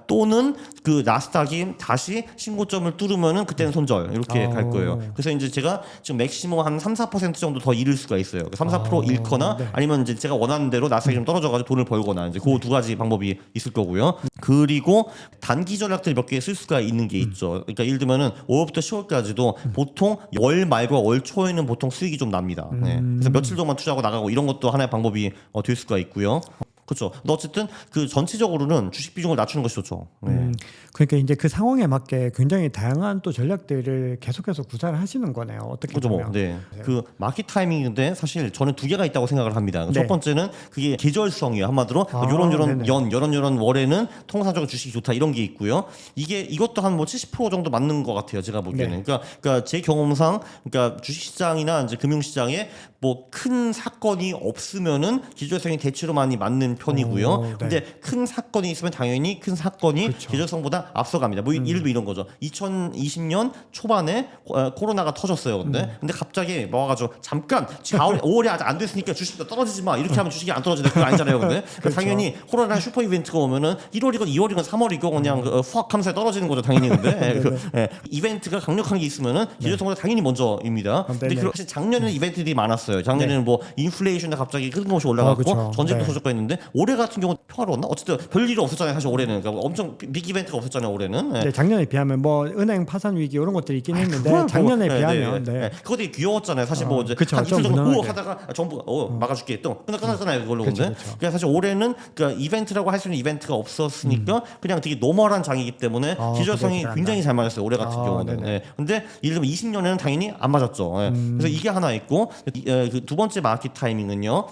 또는 그 나스닥이 다시 신고점을 뚫으면은 그때는 손절 이렇게 갈 거예요. 그래서 이제 제가 지금 맥시멈 한 3-4% 정도 더 잃을 수가 있어요. 3-4% 잃거나 네. 아니면 이제 제가 원하는 대로 나스닥이 좀 떨어져가지고 돈을 벌거나 이제 그 두 가지 방법이 있을 거고요. 그리고 단기 전략들 몇 개 쓸 수가 있는 게 있죠. 그러니까 예를 들면은 5월부터 10월까지도 보통 월 말과 월 초에는 보통 수익이 좀 납니다. 네. 그래서 며칠 동안 투자하고 나가고 이런 것도 하나의 방법이 될 수가 있고요. 그렇죠. 근데 어쨌든 그 전체적으로는 주식 비중을 낮추는 것이 좋죠. 네. 그러니까 이제 그 상황에 맞게 굉장히 다양한 또 전략들을 계속해서 구사를 하시는 거네요. 어떻게 그죠, 보면. 뭐. 네. 그 마켓 타이밍인데 사실 저는 두 개가 있다고 생각을 합니다. 네. 첫 번째는 그게 계절성이에요. 한마디로 네네. 요런 월에는 통상적으로 주식이 좋다 이런 게 있고요. 이것도 한 뭐 70% 정도 맞는 것 같아요. 제가 보기에는. 네. 그러니까 제 경험상 그러니까 주식시장이나 이제 금융시장에 뭐 큰 사건이 없으면은 계절성이 대체로 많이 맞는 편이고요. 네. 근데 큰 사건이 있으면 당연히 큰 사건이 그쵸. 계절성보다 앞서갑니다. 뭐 예를 들면 이런 거죠. 2020년 초반에 코로나가 터졌어요. 근데 갑자기 뭐 와가지고 잠깐 5월이 아직 안 됐으니까 주식이 떨어지지 마 이렇게 하면 주식이 안 떨어지는 그거 아니잖아요. 근데 그렇죠. 당연히 코로나 슈퍼 이벤트가 오면은 1월이건 2월이건 3월이건 그냥 후학 하면서 떨어지는 거죠. 당연히 근데 이벤트가 강력한 게 있으면은 계절성보다 당연히 먼저입니다. 근데 네네. 사실 작년에는 이벤트들이 많았어요. 작년에는 뭐 인플레이션이 갑자기 뜬금없이 올라갔고 그쵸. 전쟁도 네. 터졌고 했는데 올해 같은 경우 평화로웠나? 어쨌든 별일이 없었잖아요. 사실 올해는 그러니까 엄청 빅 이벤트가 없었잖아요. 올해는. 네, 작년에 비하면 뭐 은행 파산 위기 이런 것들이 있긴 했는데 그건 작년에 뭐, 비하면 네. 그거 되게 귀여웠잖아요. 사실 뭐 이제 그쵸, 한 좀 이틀 정도 무난하게. 하다가 전부 막아줄게 또 끝났잖아요. 그걸로 그쵸, 근데. 그쵸. 그러니까 사실 올해는 그러니까 이벤트라고 할 수 있는 이벤트가 없었으니까 그냥 되게 노멀한 장이기 때문에 기절성이 그래, 굉장히 잘 맞았어요. 올해 같은 경우는. 네네. 네. 근데 예를 들면 20년에는 당연히 안 맞았죠. 그래서 이게 하나 있고 그 두 번째 마켓 타이밍은요.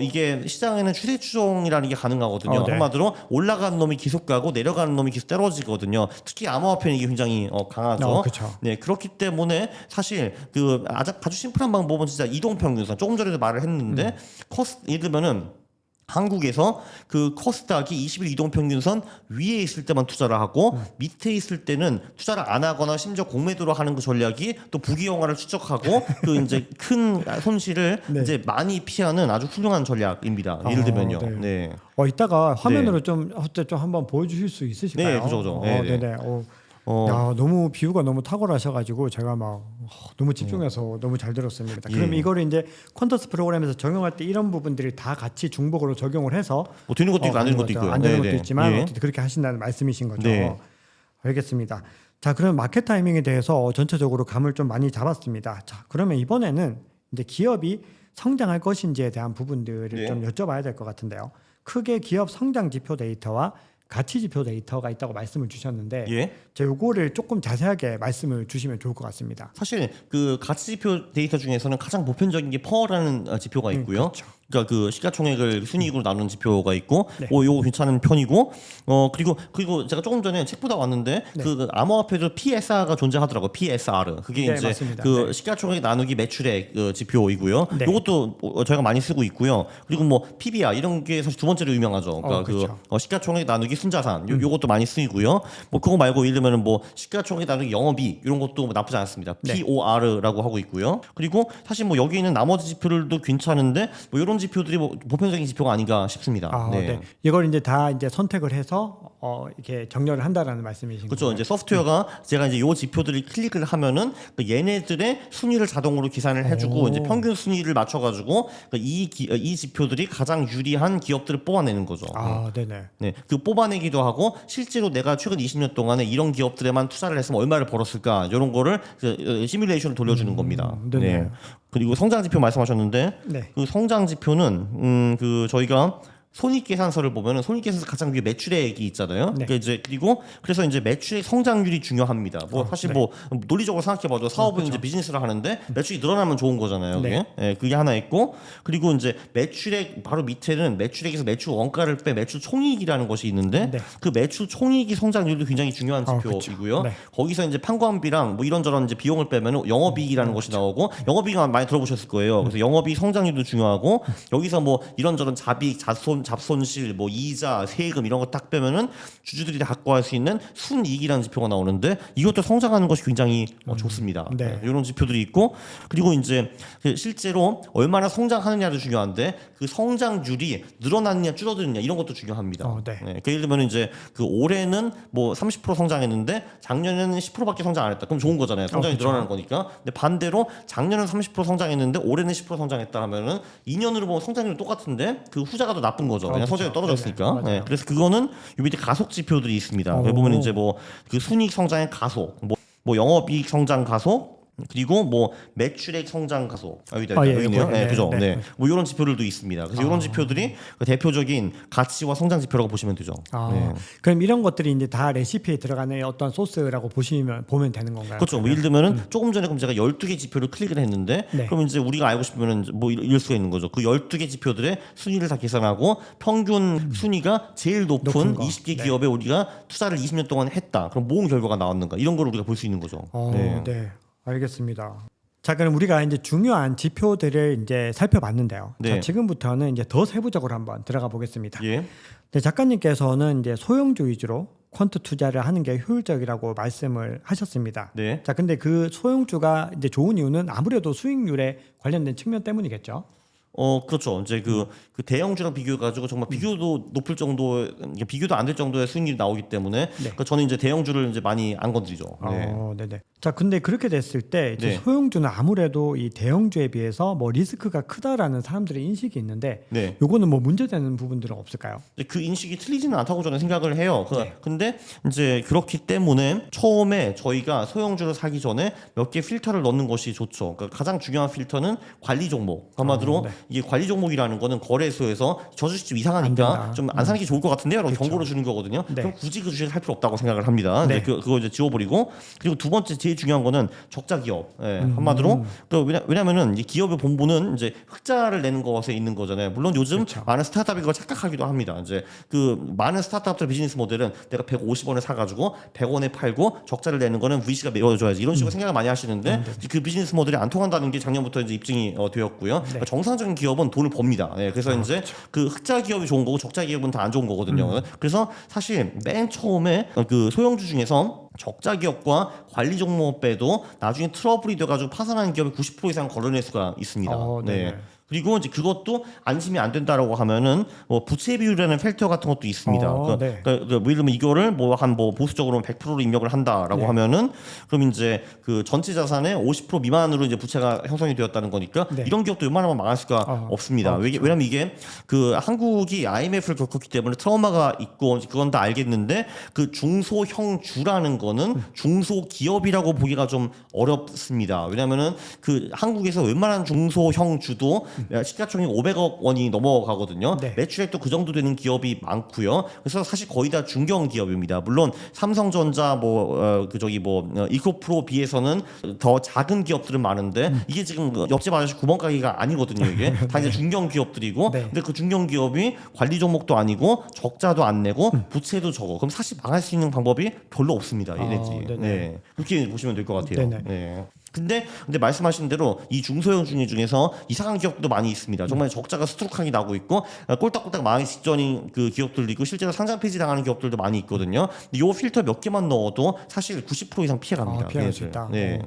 이게 시장에는 추세 추종이라는 게 가능하거든요. 네. 한마디로 올라가는 놈이 계속 가고 내려가는 놈이 계속 떨어지거든요. 특히 암호화폐는 이게 굉장히 강하죠. 그쵸. 네, 그렇기 때문에 사실 그 아주 심플한 방법은 진짜 이동평균선. 조금 전에도 말을 했는데 예를 들면은 한국에서 그 코스닥이 20일 이동평균선 위에 있을 때만 투자를 하고 밑에 있을 때는 투자를 안 하거나 심지어 공매도로 하는 그 전략이 또 부귀영화를 추적하고 그 이제 큰 손실을 네. 이제 많이 피하는 아주 훌륭한 전략입니다. 예를 들면요. 네. 네. 이따가 화면으로 좀 한번 보여주실 수 있으실까요? 네, 그죠. 네, 네. 네네. 야, 너무 비유가 너무 탁월하셔가지고 제가 막 너무 집중해서 너무 잘 들었습니다. 그럼 이거를 이제 퀀터스 프로그램에서 적용할 때 이런 부분들이 다 같이 중복으로 적용을 해서 뭐 되는 것도 있고 안 되는 것도 있고요. 안 되는 네, 것도 네. 있지만 예. 어쨌든 그렇게 하신다는 말씀이신 거죠. 네. 알겠습니다. 자, 그럼 마켓 타이밍에 대해서 전체적으로 감을 좀 많이 잡았습니다. 자, 그러면 이번에는 이제 기업이 성장할 것인지에 대한 부분들을 네. 좀 여쭤봐야 될 것 같은데요. 크게 기업 성장 지표 데이터와 가치 지표 데이터가 있다고 말씀을 주셨는데 예. 제가 요거를 조금 자세하게 말씀을 주시면 좋을 것 같습니다. 사실 그 가치지표 데이터 중에서는 가장 보편적인 게 퍼라는 지표가 있고요. 그렇죠. 그러니까 그 시가총액을 순이익으로 나누는 지표가 있고, 네. 요거 괜찮은 편이고, 그리고 제가 조금 전에 책 보다 왔는데 네. 그 암호화폐도 PSR가 존재하더라고요. PSR 그게 네, 이제 맞습니다. 그 네. 시가총액 나누기 매출액 지표이고요. 네. 요것도 저희가 많이 쓰고 있고요. 그리고 뭐 PBR 이런 게 사실 두 번째로 유명하죠. 그러니까 그렇죠. 시가총액 나누기 순자산 요것도 많이 쓰이고요. 뭐 그거 말고 예를 들면은 뭐 시가총액 나누기 영업이익 이런 것도 뭐 나쁘지 않습니다. 네. POR라고 하고 있고요. 그리고 사실 뭐 여기 있는 나머지 지표들도 괜찮은데 뭐 이런 지표들이 뭐 보편적인 지표가 아닌가 싶습니다. 네. 이걸 이제 다 이제 선택을 해서 이렇게 정렬을 한다라는 말씀이신 그렇죠. 거죠. 이제 소프트웨어가 제가 이제 요 지표들을 클릭을 하면은 그 얘네들의 순위를 자동으로 계산을 해주고 이제 평균 순위를 맞춰가지고 이 지표들이 가장 유리한 기업들을 뽑아내는 거죠. 네네. 네, 그 뽑아내기도 하고 실제로 내가 최근 20년 동안에 이런 기업들에만 투자를 했으면 얼마를 벌었을까 이런 거를 시뮬레이션을 돌려주는 겁니다. 네네. 네. 그리고 성장 지표 말씀하셨는데 네. 그 성장 지표는 그 저희가 손익계산서를 보면은 손익계산서 가장 위에 매출액이 있잖아요. 네. 그래서 이제 매출액 성장률이 중요합니다. 뭐 사실 네. 뭐 논리적으로 생각해봐도 사업은 이제 비즈니스를 하는데 매출이 늘어나면 좋은 거잖아요. 그게. 네. 예, 그게 하나 있고 그리고 이제 매출액 바로 밑에는 매출액에서 매출 원가를 빼 매출 총이익이라는 것이 있는데 네. 그 매출 총이익이 성장률도 굉장히 중요한 지표이고요. 네. 거기서 이제 판관비랑 뭐 이런저런 이제 비용을 빼면 영업이익이라는 것이 나오고 영업이익 많이 들어보셨을 거예요. 그래서 영업이익 성장률도 중요하고 여기서 뭐 이런저런 자비익, 잡손실, 뭐 이자, 세금 이런 거 딱 빼면은 주주들이 다 갖고 갈 수 있는 순이익이라는 지표가 나오는데 이것도 성장하는 것이 굉장히 좋습니다. 네. 이런 지표들이 있고 그리고 이제 실제로 얼마나 성장하느냐도 중요한데 그 성장률이 늘어났느냐 줄어드느냐 이런 것도 중요합니다. 네. 그러니까 예를 들면 이제 그 올해는 뭐 30% 성장했는데 작년에는 10%밖에 성장 안 했다. 그럼 좋은 거잖아요. 성장이 그렇죠. 늘어나는 거니까. 근데 반대로 작년은 30% 성장했는데 올해는 10% 성장했다 하면은 2년으로 보면 성장률이 똑같은데 그 후자가 더 나쁜 거죠. 왜냐 성장이 떨어졌으니까. 네네. 네. 그래서 그거는 요 밑에 가속 지표들이 있습니다. 여기 보면 이제 뭐 그 순이익 성장의 가속, 뭐 영업이익 성장 가속 그리고 뭐 매출액 성장 가속 여기다 예, 있네요. 네, 그죠? 네. 네. 뭐 이런 지표들도 있습니다. 그래서 이런 지표들이 그 대표적인 가치와 성장 지표라고 보시면 되죠. 네. 그럼 이런 것들이 이제 다 레시피에 들어가는 어떤 소스라고 보면 되는 건가요? 그렇죠. 뭐 예를 들면은 조금 전에 그럼 제가 12개 지표를 클릭을 했는데 네. 그럼 이제 우리가 알고 싶으면은 뭐 이럴 수가 있는 거죠. 그 12개 지표들의 순위를 다 계산하고 평균 순위가 제일 높은 높은 거. 20개 네. 기업에 우리가 투자를 20년 동안 했다. 그럼 모은 결과가 나왔는가? 이런 걸 우리가 볼 수 있는 거죠. 네. 알겠습니다. 자, 그럼 우리가 이제 중요한 지표들을 이제 살펴봤는데요. 네. 자, 지금부터는 이제 더 세부적으로 한번 들어가 보겠습니다. 예. 네, 작가님께서는 이제 소형주 위주로 퀀트 투자를 하는 게 효율적이라고 말씀을 하셨습니다. 네. 자, 근데 그 소형주가 이제 좋은 이유는 아무래도 수익률에 관련된 측면 때문이겠죠. 그렇죠. 이제 그 대형주랑 비교해 가지고 정말 비교도 높을 정도, 비교도 안 될 정도의 수익률이 나오기 때문에 그러니까 저는 이제 대형주를 이제 많이 안 건드리죠. 네. 네네. 자, 근데 그렇게 됐을 때 이제 네. 소형주는 아무래도 이 대형주에 비해서 뭐 리스크가 크다라는 사람들의 인식이 있는데, 네. 요거는 뭐 문제되는 부분들은 없을까요? 그 인식이 틀리지는 않다고 저는 생각을 해요. 네. 근데 이제 그렇기 때문에 처음에 저희가 소형주를 사기 전에 몇 개 필터를 넣는 것이 좋죠. 그러니까 가장 중요한 필터는 관리 종목. 한마디로 네. 이게 관리 종목이라는 거는 거래소에서 저 주식 좀 안 이상하니까 된다. 좀 안 사는 게 좋을 것 같은데요라고 경고를 주는 거거든요. 네. 그럼 굳이 그 주식을 살 필요 없다고 생각을 합니다. 네. 이제 그거 이제 지워버리고 그리고 두 번째 제일 중요한 거는 적자 기업. 한마디로 왜냐면은 이 기업의 본부는 이제 흑자를 내는 것에 있는 거잖아요. 물론 요즘 그렇죠. 많은 스타트업이 그걸 착각하기도 합니다. 이제 그 많은 스타트업들 비즈니스 모델은 내가 150원에 사가지고 100원에 팔고 적자를 내는 거는 VC가 메워줘야지 이런 식으로 생각을 많이 하시는데 그 비즈니스 모델이 안 통한다는 게 작년부터 이제 입증이 되었고요. 그러니까 정상적인 기업은 돈을 법니다. 그래서 이제 그 흑자 기업이 좋은 거고 적자 기업은 다 안 좋은 거거든요. 그래서 사실 맨 처음에 그 소형주 중에서 적자 기업과 관리 종목 빼도 나중에 트러블이 돼가지고 파산하는 기업이 90% 이상 걸러낼 수가 있습니다. 네네. 그리고 이제 그것도 안심이 안 된다라고 하면은 뭐 부채 비율이라는 필터 같은 것도 있습니다. 네. 예를 들면 이거를 뭐 보수적으로 100%로 입력을 한다라고 네. 하면은 그럼 이제 그 전체 자산의 50% 미만으로 이제 부채가 형성이 되었다는 거니까 네. 이런 기업도 웬만하면 망할 수가 없습니다. 그렇죠. 왜냐면 이게 그 한국이 IMF를 겪었기 때문에 트라우마가 있고 그건 다 알겠는데 그 중소형주라는 거는 중소기업이라고 보기가 좀 어렵습니다. 왜냐면은 그 한국에서 웬만한 중소형주도 시가총액 500억 원이 넘어가거든요. 네. 매출액도 그 정도 되는 기업이 많고요. 그래서 사실 거의 다 중견 기업입니다. 물론 삼성전자 이코프로 비해서는 더 작은 기업들은 많은데 이게 지금 옆집 아저씨 구멍가게가 아니거든요. 이게 다 이제 중견 기업들이고 네. 근데 그 중견 기업이 관리 종목도 아니고 적자도 안 내고 부채도 적어. 그럼 사실 망할 수 있는 방법이 별로 없습니다. 얘네들이. 네네. 네. 그렇게 보시면 될 것 같아요. 네네. 네. 근데 말씀하신 대로 이 중소형 중에서 이상한 기업도 많이 있습니다. 정말 적자가 스트룩하게 나고 있고 꼴딱꼴딱 망하기 직전인 그 기업들도 있고 실제로 상장 폐지 당하는 기업들도 많이 있거든요. 근데 요 필터 몇 개만 넣어도 사실 90% 이상 피해갑니다. 피할 수 있다. 네.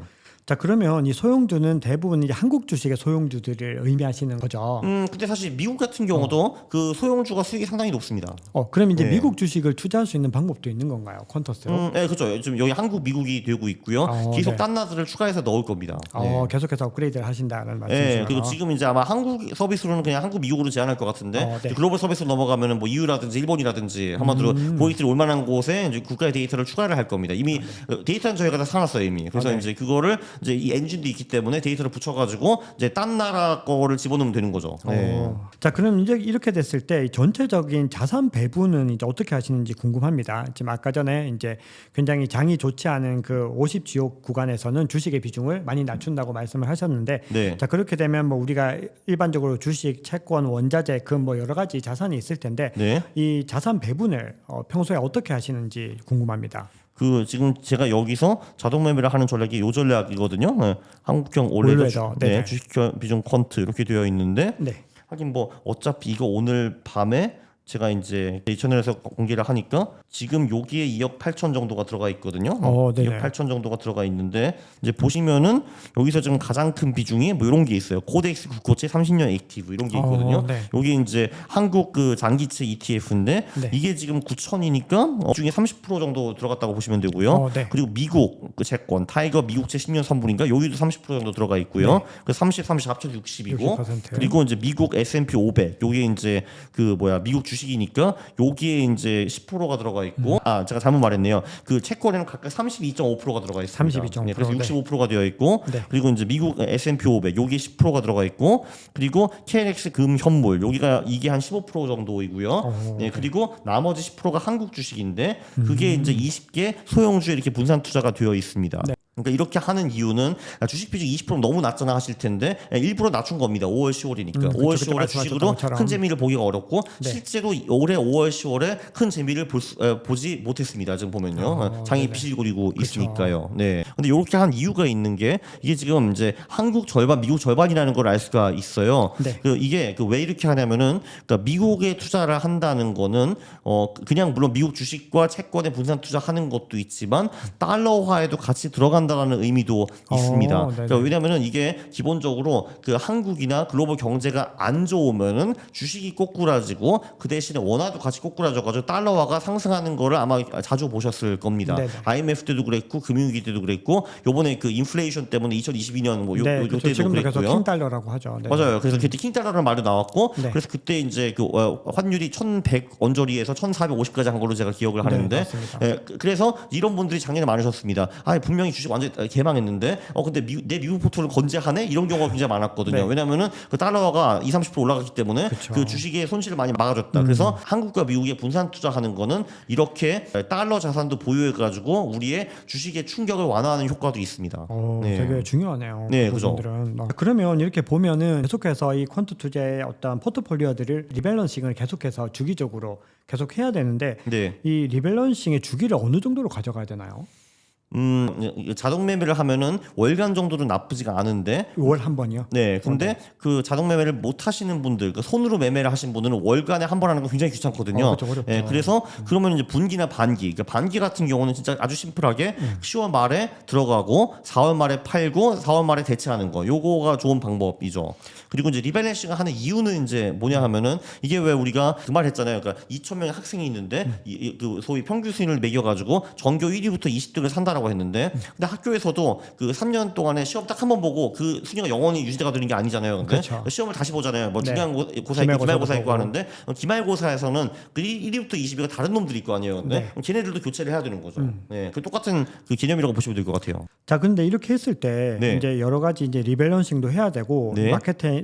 자, 그러면 이 소형주는 대부분 이제 한국 주식의 소형주들을 의미하시는 거죠. 근데 사실 미국 같은 경우도 그 소형주가 수익이 상당히 높습니다. 그럼 이제 네. 미국 주식을 투자할 수 있는 방법도 있는 건가요? 퀀터스로? 네, 그렇죠. 지금 여기 한국, 미국이 되고 있고요. 계속 네. 딴 나라들을 추가해서 넣을 겁니다. 네. 계속해서 업그레이드를 하신다는 네, 말씀이시죠. 그리고 지금 이제 아마 한국 서비스로는 그냥 한국, 미국으로 제한할 것 같은데 네. 글로벌 서비스로 넘어가면은 뭐 EU라든지 일본이라든지 한마디로 고객들이 올만한 곳에 이제 국가의 데이터를 추가를 할 겁니다. 이미 데이터는 저희가 다 사놨어요 이미. 그래서 네. 이제 그거를 이제 이 엔진도 있기 때문에 데이터를 붙여가지고 이제 딴 나라 거를 집어넣으면 되는 거죠. 네. 자, 그럼 이제 이렇게 됐을 때 전체적인 자산 배분은 이제 어떻게 하시는지 궁금합니다. 지금 아까 전에 이제 굉장히 장이 좋지 않은 그 50지옥 구간에서는 주식의 비중을 많이 낮춘다고 말씀을 하셨는데, 네. 자, 그렇게 되면 뭐 우리가 일반적으로 주식, 채권, 원자재, 금 뭐 여러 가지 자산이 있을 텐데 네. 이 자산 배분을 평소에 어떻게 하시는지 궁금합니다. 그 지금 제가 여기서 자동 매매를 하는 전략이 요 전략이거든요. 네. 한국형 올레더 올레더, 네네. 주식 비중 퀀트 이렇게 되어 있는데 네. 하긴 뭐 어차피 이거 오늘 밤에 제가 이제 이 채널에서 공개를 하니까 지금 여기에 2억 8천 정도가 들어가 있거든요. 네네. 2억 8천 정도가 들어가 있는데 이제 보시면은 여기서 지금 가장 큰 비중이 뭐 이런 게 있어요. 코덱스 국고채 30년 액티브 이런 게 있거든요. 네. 여기 이제 한국 그 장기채 ETF인데 네. 이게 지금 9천이니까 중에 30% 정도 들어갔다고 보시면 되고요. 네. 그리고 미국 그 채권 타이거 미국채 10년 선분인가 여기도 30% 정도 들어가 있고요. 네. 그 30, 30 합쳐서 60이고 60%. 그리고 이제 미국 S&P 500 요게 이제 그 미국 주식이니까 여기에 이제 10%가 들어가 있고 제가 잘못 말했네요. 그 채권에는 각각 32.5%가 들어가 있습니다. 32.5%. 네, 그래서 네. 65%가 되어 있고 네. 그리고 이제 미국 S&P 500 요게 10%가 들어가 있고 그리고 KLX 금 현물 여기가 이게 한 15% 정도이고요. 네, 그리고 나머지 10%가 한국 주식인데 그게 이제 20개 소형주에 이렇게 분산 투자가 되어 있습니다. 네. 그러니까 이렇게 하는 이유는 주식 비중 20% 너무 낮잖아 하실 텐데 일부러 낮춘 겁니다. 5월, 10월이니까. 5월, 그때 10월에 말씀하셨던 주식으로 것처럼. 큰 재미를 보기가 어렵고 네. 실제로 올해 5월, 10월에 큰 재미를 보지 못했습니다. 지금 보면요. 장이 네네. 비실거리고 있으니까요. 네. 근데 이렇게 한 이유가 있는 게 이게 지금 이제 한국 절반, 미국 절반이라는 걸 알 수가 있어요. 네. 이게 왜 이렇게 하냐면은 그러니까 미국에 투자를 한다는 거는 그냥 물론 미국 주식과 채권에 분산 투자하는 것도 있지만 달러화에도 같이 들어간다라는 의미도 있습니다. 네네. 그러니까 왜냐면은 이게 기본적으로 그 한국이나 글로벌 경제가 안 좋으면은 주식이 꼬꾸라지고 그 대신에 원화도 같이 꼬꾸라져가지고 달러화가 상승하는 거를 아마 자주 보셨을 겁니다. 네네. IMF 때도 그랬고 금융위기 때도 그랬고 요번에 그 인플레이션 때문에 2022년 요 그렇죠. 때도 지금도 계속 그랬고요. 킹달러라고 하죠. 네. 맞아요. 그래서 그때 킹달러라는 말도 나왔고 네. 그래서 그때 이제 그 환율이 1,100 언저리에서 1,450까지 한 걸로 제가 기억을 하는데 맞습니다. 그래서 이런 분들이 작년에 많으셨습니다. 분명히 주식 완전 개망했는데 근데 내 미국 포트를 건재하네 이런 경우가 굉장히 많았거든요. 네. 왜냐면은 그 달러가 20-30% 올라갔기 때문에 그쵸. 그 주식의 손실을 많이 막아줬다. 그래서 한국과 미국에 분산 투자하는 거는 이렇게 달러 자산도 보유해 가지고 우리의 주식의 충격을 완화하는 효과도 있습니다. 네. 되게 중요하네요. 네, 그 그죠. 부분들은. 그러면 이렇게 보면은 계속해서 이 퀀트 투자의 어떤 포트폴리오들을 리밸런싱을 계속해서 주기적으로 계속 해야 되는데 네. 이 리밸런싱의 주기를 어느 정도로 가져가야 되나요? 자동 매매를 하면은 월간 정도는 나쁘지가 않은데 5월 한 번이요? 네, 근데 그 자동 매매를 못 하시는 분들, 그 손으로 매매를 하신 분들은 월간에 한 번 하는 거 굉장히 귀찮거든요. 그렇죠, 어렵죠. 예, 그래서 그러면 이제 분기나 반기, 그러니까 반기 같은 경우는 진짜 아주 심플하게 10월 말에 들어가고 4월 말에 팔고 4월 말에 대체하는 거, 요거가 좋은 방법이죠. 그리고 이제 리밸런싱을 하는 이유는 이제 뭐냐 하면은 이게 왜 우리가 그 말 했잖아요. 그러니까 2,000명의 학생이 있는데 그 소위 평균 수준을 매겨가지고 전교 1위부터 20등을 산다라고 했는데 근데 학교에서도 그 3년 동안에 시험 딱 한 번 보고 그 순위가 영원히 유지가 되는 게 아니잖아요. 근데 그렇죠. 시험을 다시 보잖아요. 뭐 네. 중간고사 있고 기말고사 있고 하는데 기말고사에서는 그 1위부터 20위가 다른 놈들이 있고 아니에요. 근데 네. 걔네들도 교체를 해야 되는 거죠. 네, 그 똑같은 그 개념이라고 보시면 될 것 같아요. 자, 근데 이렇게 했을 때 네. 이제 여러 가지 이제 리밸런싱도 해야 되고 네.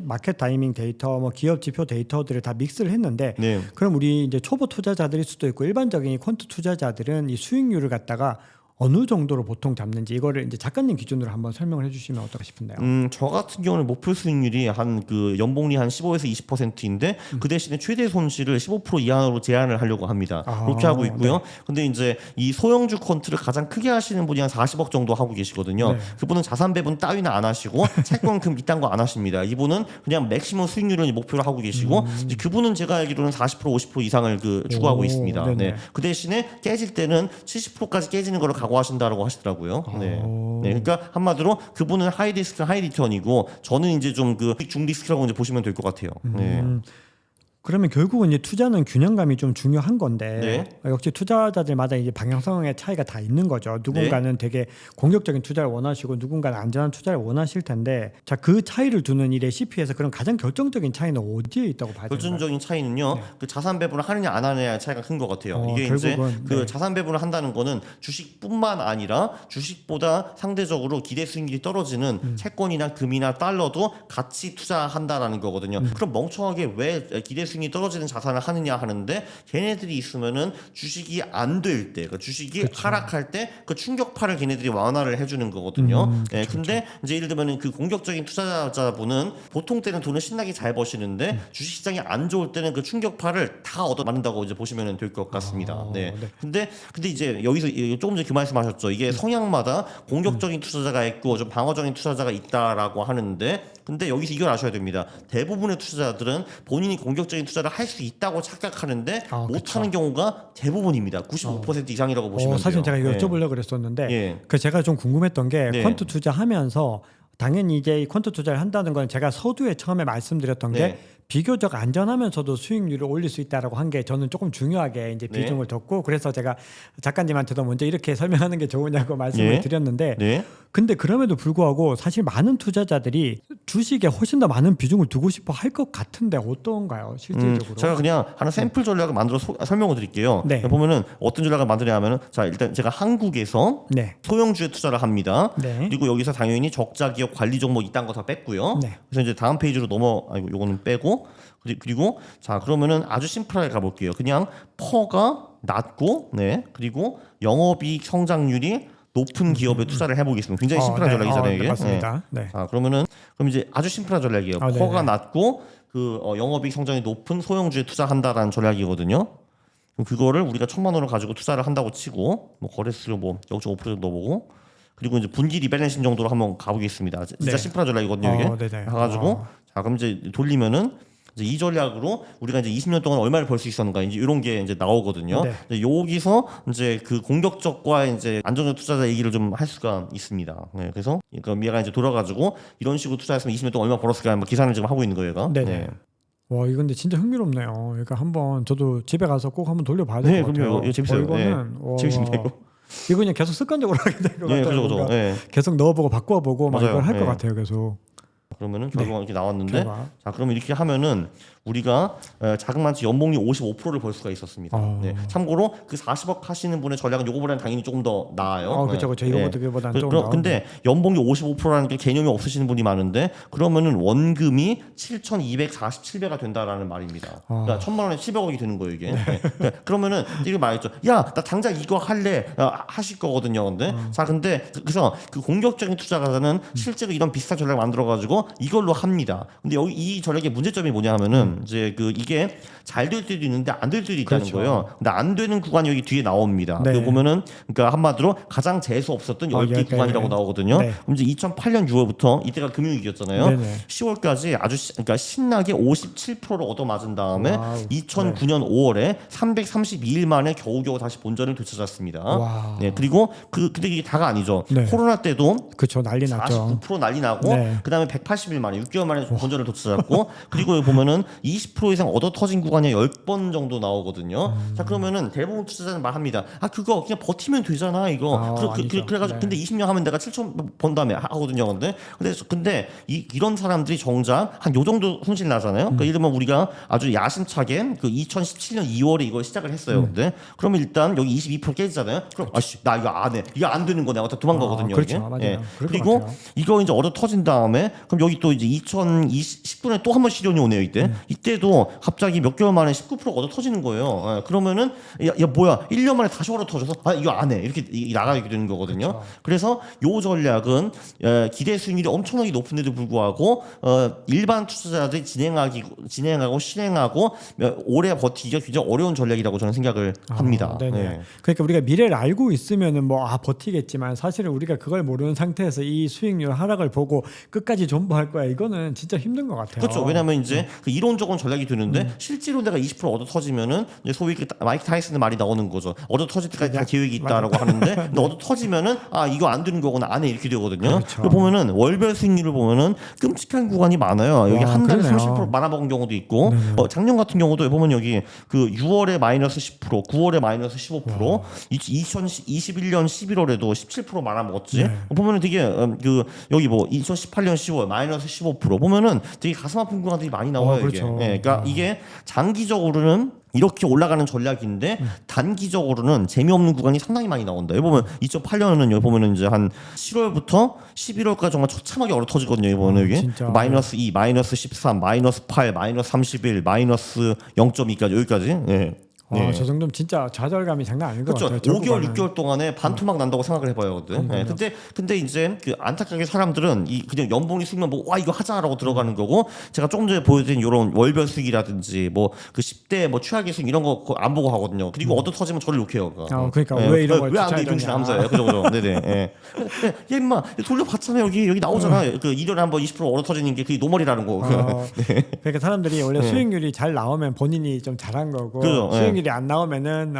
마켓 타이밍 데이터, 뭐 기업 지표 데이터들을 다 믹스를 했는데 네. 그럼 우리 이제 초보 투자자들일 수도 있고 일반적인 이 퀀트 투자자들은 이 수익률을 갖다가 어느 정도로 보통 잡는지 이거를 이제 작가님 기준으로 한번 설명을 해주시면 어떨까 싶은데요. 저 같은 경우는 목표 수익률이 한 그 연봉리 한 15에서 20%인데 그 대신에 최대 손실을 15% 이하로 제한을 하려고 합니다. 그렇게 하고 있고요. 근데 이제 이 소형주 퀀트를 가장 크게 하시는 분이 한 40억 정도 하고 계시거든요. 네. 그분은 자산 배분 따위는 안 하시고 채권금 이딴 거 안 하십니다. 이분은 그냥 맥시멈 수익률을 목표로 하고 계시고 이제 그분은 제가 알기로는 40% 50% 이상을 그 추구하고 있습니다. 네네. 네. 그 대신에 깨질 때는 70%까지 깨지는 걸 각오하신다라고 하시더라고요. 네. 네. 그러니까 한마디로 그분은 하이 리스크 하이 리턴이고 저는 이제 좀 그 중리스크라고 이제 보시면 될 것 같아요. 네. 그러면 결국은 이제 투자는 균형감이 좀 중요한 건데 네. 역시 투자자들마다 이제 방향성의 차이가 다 있는 거죠. 누군가는 되게 공격적인 투자를 원하시고 누군가는 안전한 투자를 원하실 텐데 자, 그 차이를 두는 이 레시피에서 그런 가장 결정적인 차이는 어디에 있다고 봐야 되나요? 결정적인 차이는요. 그 자산 배분을 하느냐 안 하느냐의 차이가 큰 것 같아요. 이게 이제 결국은, 그 네. 자산 배분을 한다는 거는 주식뿐만 아니라 주식보다 상대적으로 기대 수익률이 떨어지는 채권이나 금이나 달러도 같이 투자한다라는 거거든요. 그럼 멍청하게 왜 기대 수익률이 떨어지는 자산을 하느냐 하는데 걔네들이 있으면은 주식이 안 될 때, 그 주식이 하락할 때 그 충격파를 걔네들이 완화를 해주는 거거든요. 예, 근데 이제 예를 들면은 그 공격적인 투자자분은 보통 때는 돈을 신나게 잘 버시는데 주식 시장이 안 좋을 때는 그 충격파를 다 얻어 맞는다고 이제 보시면 될 것 같습니다. 네. 근데 이제 여기서 조금 전에 그 말씀하셨죠. 이게 성향마다 공격적인 투자자가 있고 좀 방어적인 투자자가 있다라고 하는데 근데 여기서 이걸 아셔야 됩니다. 대부분의 투자자들은 본인이 공격적인 투자를 할 수 있다고 착각하는데 아, 못하는 경우가 대부분입니다. 95% 이상이라고 보시면 사실 돼요. 제가 이거 예. 여쭤보려고 그랬었는데 예. 그 제가 좀 궁금했던 게 네. 퀀트 투자하면서 당연히 이제 이 퀀트 투자를 한다는 건 제가 서두에 처음에 말씀드렸던 네. 게 비교적 안전하면서도 수익률을 올릴 수 있다라고 한 게 저는 조금 중요하게 이제 네. 비중을 뒀고 그래서 제가 작가님한테도 먼저 이렇게 설명하는 게 좋으냐고 말씀을 네. 드렸는데 네. 근데 그럼에도 불구하고 사실 많은 투자자들이 주식에 훨씬 더 많은 비중을 두고 싶어 할 것 같은데 어떤가요 실질적으로? 제가 그냥 하나 샘플 전략을 만들어 설명을 드릴게요. 네. 보면은 어떤 전략을 만드냐면은 자 일단 제가 한국에서 네. 소형주에 투자를 합니다. 네. 그리고 여기서 당연히 적자 기업 관리 종목 이딴 거 다 뺐고요. 네. 그래서 이제 다음 페이지로 아이고 요거는 빼고 그리고 자 그러면은 아주 심플하게 가볼게요. 그냥 퍼가 낮고 네 그리고 영업이익 성장률이 높은 기업에 투자를 해보겠습니다. 굉장히 심플한 네. 전략이잖아요 이게. 네, 맞습니다. 네. 자 그러면 이제 아주 심플한 전략이에요. 네, 퍼가 네. 낮고 영업이익 성장이 높은 소형주에 투자한다라는 전략이거든요. 그럼 그거를 우리가 1,000만 원을 가지고 투자를 한다고 치고 뭐 거래수를 뭐 0.5% 정도 넣어보고 그리고 이제 분기 리밸런싱 정도로 한번 가보겠습니다. 진짜 네. 심플한 전략이거든요 이게. 네네. 가가지고 자 그럼 이제 돌리면은 이제 이 전략으로 우리가 이제 20년 동안 얼마를 벌 수 있었는가 이제 이런 게 이제 나오거든요. 네. 이제 여기서 이제 그 공격적과 이제 안정적 투자자 얘기를 좀 할 수가 있습니다. 네, 그래서 그러니까 얘가 이제 돌아가지고 이런 식으로 투자했으면 20년 동안 얼마 벌었을까 뭐 계산을 지금 하고 있는 거예요, 얘가. 네네. 네. 와 이건 근데 진짜 흥미롭네요. 그러니까 한번 저도 집에 가서 꼭 한번 돌려봐야 네, 될 것 같아요. 그럼요. 이거 재밌어요. 이거는 재밌습니다, 이거. 이거 그냥 계속 습관적으로 하게 될 것 네, 같아요. 그죠, 뭔가 네. 계속 넣어보고 바꿔보고 막 맞아요. 이걸 할 것 네. 같아요. 계속. 그러면은 결과가 이렇게 나왔는데 결과. 자 그러면 이렇게 하면은 우리가 자그마치 연봉이 55%를 벌 수가 있었습니다. 네. 참고로 그 40억 하시는 분의 전략은 요거보다는 당연히 조금 더 나아요. 그렇죠, 그렇죠. 이거보다는 조금 나은데. 근데 연봉이 55%라는 게 개념이 없으시는 분이 많은데 그러면은 원금이 7,247배가 된다라는 말입니다. 그러니까 1,000만 원에 700억이 되는 거예요 이게. 네. 그러면은 이거 말했죠. 야, 나 당장 이거 할래 하실 거거든요. 근데 그래서 그 공격적인 투자가는 실제로 이런 비슷한 전략을 만들어 가지고 이걸로 합니다. 근데 여기 이 전략의 문제점이 뭐냐면은 이제 그 이게 잘 될 때도 있는데 안 될 때도 있다는 그렇죠. 거예요. 근데 안 되는 구간이 여기 뒤에 나옵니다. 네. 그 보면은 그러니까 한마디로 가장 재수 없었던 10개 10개. 구간이라고 나오거든요. 네. 그럼 이제 2008년 6월부터 이때가 금융위기였잖아요. 네네. 10월까지 그러니까 신나게 57%를 얻어맞은 다음에 와우. 2009년 5월에 332일 만에 겨우겨우 다시 본전을 되찾았습니다. 와. 네, 그리고 근데 이게 다가 아니죠. 네. 코로나 때도 그렇죠. 난리 났죠. 49% 난리 나고 네. 그다음에 180일 만에 6개월 만에 본전을 되찾았고 그리고 여기 보면은 20% 이상 얻어 터진 구간이 10번 정도 나오거든요. 자 그러면은 대부분 투자자는 말합니다. 그거 그냥 버티면 되잖아 이거. 아니죠. 그래가지고 네. 근데 20년 하면 내가 7천 번 다음에 하거든요. 근데 이런 사람들이 정작 한 요 정도 손실 나잖아요. 그러니까 예를 들면 우리가 아주 야심차게 그 2017년 2월에 이걸 시작을 했어요. 근데 그러면 일단 여기 22% 깨지잖아요. 그럼 아씨 나 이거 안 해. 이거 안 되는 거 내가 다 도망가거든요. 그렇죠. 이게. 맞아요. 예. 그럴 것 그리고 같아요. 이거 이제 얻어 터진 다음에 그럼 여기 또 이제 2019년에 또 한 번 시련이 오네요. 이때도 갑자기 몇 개월 만에 19% 얻어 터지는 거예요. 예. 그러면은 야 뭐야 1년 만에 다시 얻어 터져서 이거 안 해. 이렇게 나가게 되는 거거든요. 그렇죠. 그래서 요 전략은 기대 수익률이 엄청나게 높은데도 불구하고 일반 투자자들이 진행하고 실행하고 오래 버티기가 굉장히 어려운 전략이라고 저는 생각을 합니다. 네네. 네. 그러니까 우리가 미래를 알고 있으면은 뭐 버티겠지만 사실은 우리가 그걸 모르는 상태에서 이 수익률 하락을 보고 끝까지 존버할 거야. 이거는 진짜 힘든 것 같아요. 그렇죠. 왜냐하면 이제 그 이론적으로는 전략이 되는데 실제로 내가 20% 얻어 터지면은 이제 소위 그 마이크 타이슨의 말이 나오는 거죠. 얻어 터질 때까지 다 계획이 있다라고 하는데 근데 얻어 터지면은 이거 안 되는 거구나 안 해 이렇게 되거든요. 그렇죠. 보면은 월별 수익률을 보면은 끔찍한 구간이 많아요. 여기 와, 한 달에 그러네요. 30% 말아먹은 경우도 있고 작년 같은 경우도 보면 여기 그 6월에 마이너스 10%, 9월에 마이너스 15%, 2021년 11월에도 17% 말아먹었지. 네. 보면은 되게 그 여기 뭐 2018년 10월 마이너스 15% 보면은 되게 가슴 아픈 구간들이 많이 나와요. 그렇죠. 이게. 그러니까 이게 장기적으로는 이렇게 올라가는 전략인데 단기적으로는 재미없는 구간이 상당히 많이 나온다. 여기 보면 2008년은 여기 보면은 이제 한 7월부터 11월까지 정말 처참하게 얼어 터지거든요. 여기 보면 여기 진짜. 마이너스 2, 마이너스 13, 마이너스 8, 마이너스 31, 마이너스 0.2까지 여기까지. 예. 네. 저 정도면 진짜 좌절감이 장난 아닌 것 그렇죠. 같아요. 5개월, 결국은. 6개월 동안에 반토막 난다고 생각을 해봐요. 네. 근데 이제 그 안타깝게 사람들은 이 그냥 연봉이 수익만 보고 와 이거 하자라고 들어가는 거고 제가 조금 전에 보여드린 이런 월별 수익이라든지 뭐 그 10대 뭐 최악의 수익 이런 거 안 보고 하거든요. 그리고 얻어 터지면 저를 욕해요. 그러니까 왜 이런 걸 왜안 돼? 투자해야 이중신 되냐. 함사예요. 그죠. 네네. 예. 야 임마 돌려봤잖아 여기 나오잖아. 그 1년에 한번 20% 얻어 터지는 게 그게 노멀이라는 거. 그러니까 사람들이 원래 수익률이 잘 나오면 본인이 좀 잘한 거고 그죠, 예. 수익률이 안 나오면은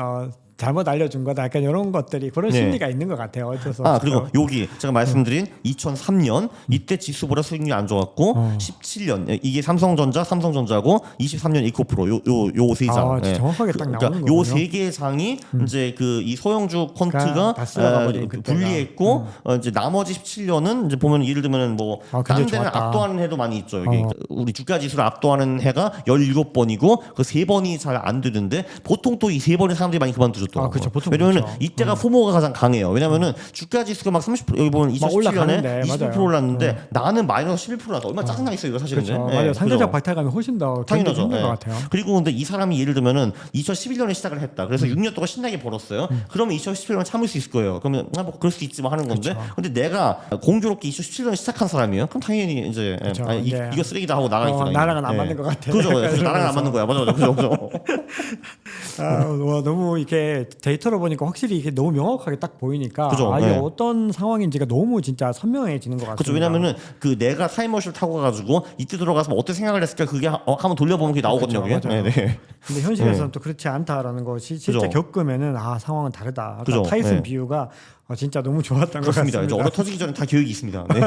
잘못 알려준 거다. 약간 이런 것들이 그런 네. 심리가 있는 것 같아요. 어쩔 수 없어요. 그리고 여기 제가 말씀드린 2003년 이때 지수보다 수익률이 안 좋았고 17년 이게 삼성전자고 23년 이코프로 요 세 장. 정확하게 딱 나오는 그러니까 거군요. 요 세 개의 장이 이제 그 이 소형주 퀀트가 그러니까 다 쓸어가 버린 그때가. 분리했고 이제 나머지 17년은 이제 보면 예를 들면 뭐 굉장히 다른 데는 좋았다. 압도하는 해도 많이 있죠. 여기 우리 주가 지수를 압도하는 해가 17번이고 그 3번이 잘 안 되는데 보통 또 이 3번의 사람들이 많이 그만두죠. 그렇죠. 보통 왜냐면은 그렇죠. 이때가 포모가 가장 강해요. 왜냐면은 주가 지수가 막 30% 여기 보면 막 2017년에 올라가는데, 20% 맞아요. 올랐는데 나는 마이너스 11% 나서 얼마나 짜증나 있어요, 이거 사실은. 그렇죠. 예, 맞아요. 상대적 그죠? 박탈감이 훨씬 더 굉장히 당연하죠. 힘든 예. 것 같아요. 그리고 근데 이 사람이 예를 들면은 2011년에 시작을 했다. 그래서 6년 동안 신나게 벌었어요. 그러면 2017년 참을 수 있을 거예요. 그러면 뭐 그럴 수 있지 뭐 하는 건데. 그렇죠. 근데 내가 공교롭게 2017년에 시작한 사람이에요. 그럼 당연히 이제 그렇죠. 이제 이거 쓰레기다 하고 나가니까. 나랑은 안 맞는 것 같아. 그죠. 나랑은 안 맞는 거야. 맞아. 그죠. 너무 이렇게 데이터로 보니까 확실히 이게 너무 명확하게 딱 보이니까 그죠, 이게 네. 어떤 상황인지가 너무 진짜 선명해지는 것 같습니다. 그렇죠. 왜냐면은 그 내가 타임머신을 타고 가가지고 이때 들어가서 어떻게 생각을 했을까 그게 한번 돌려보면 그게 나오거든요. 그렇죠, 그게. 맞아요. 네. 근데 현실에서는 또 그렇지 않다라는 것이 실제 그죠. 겪으면은 상황은 다르다. 아까 그죠, 타이슨 네. 비유가 진짜 너무 좋았던 것 그렇습니다. 같습니다. 이제 얼어 터지기 전에 다 교육이 있습니다. 네.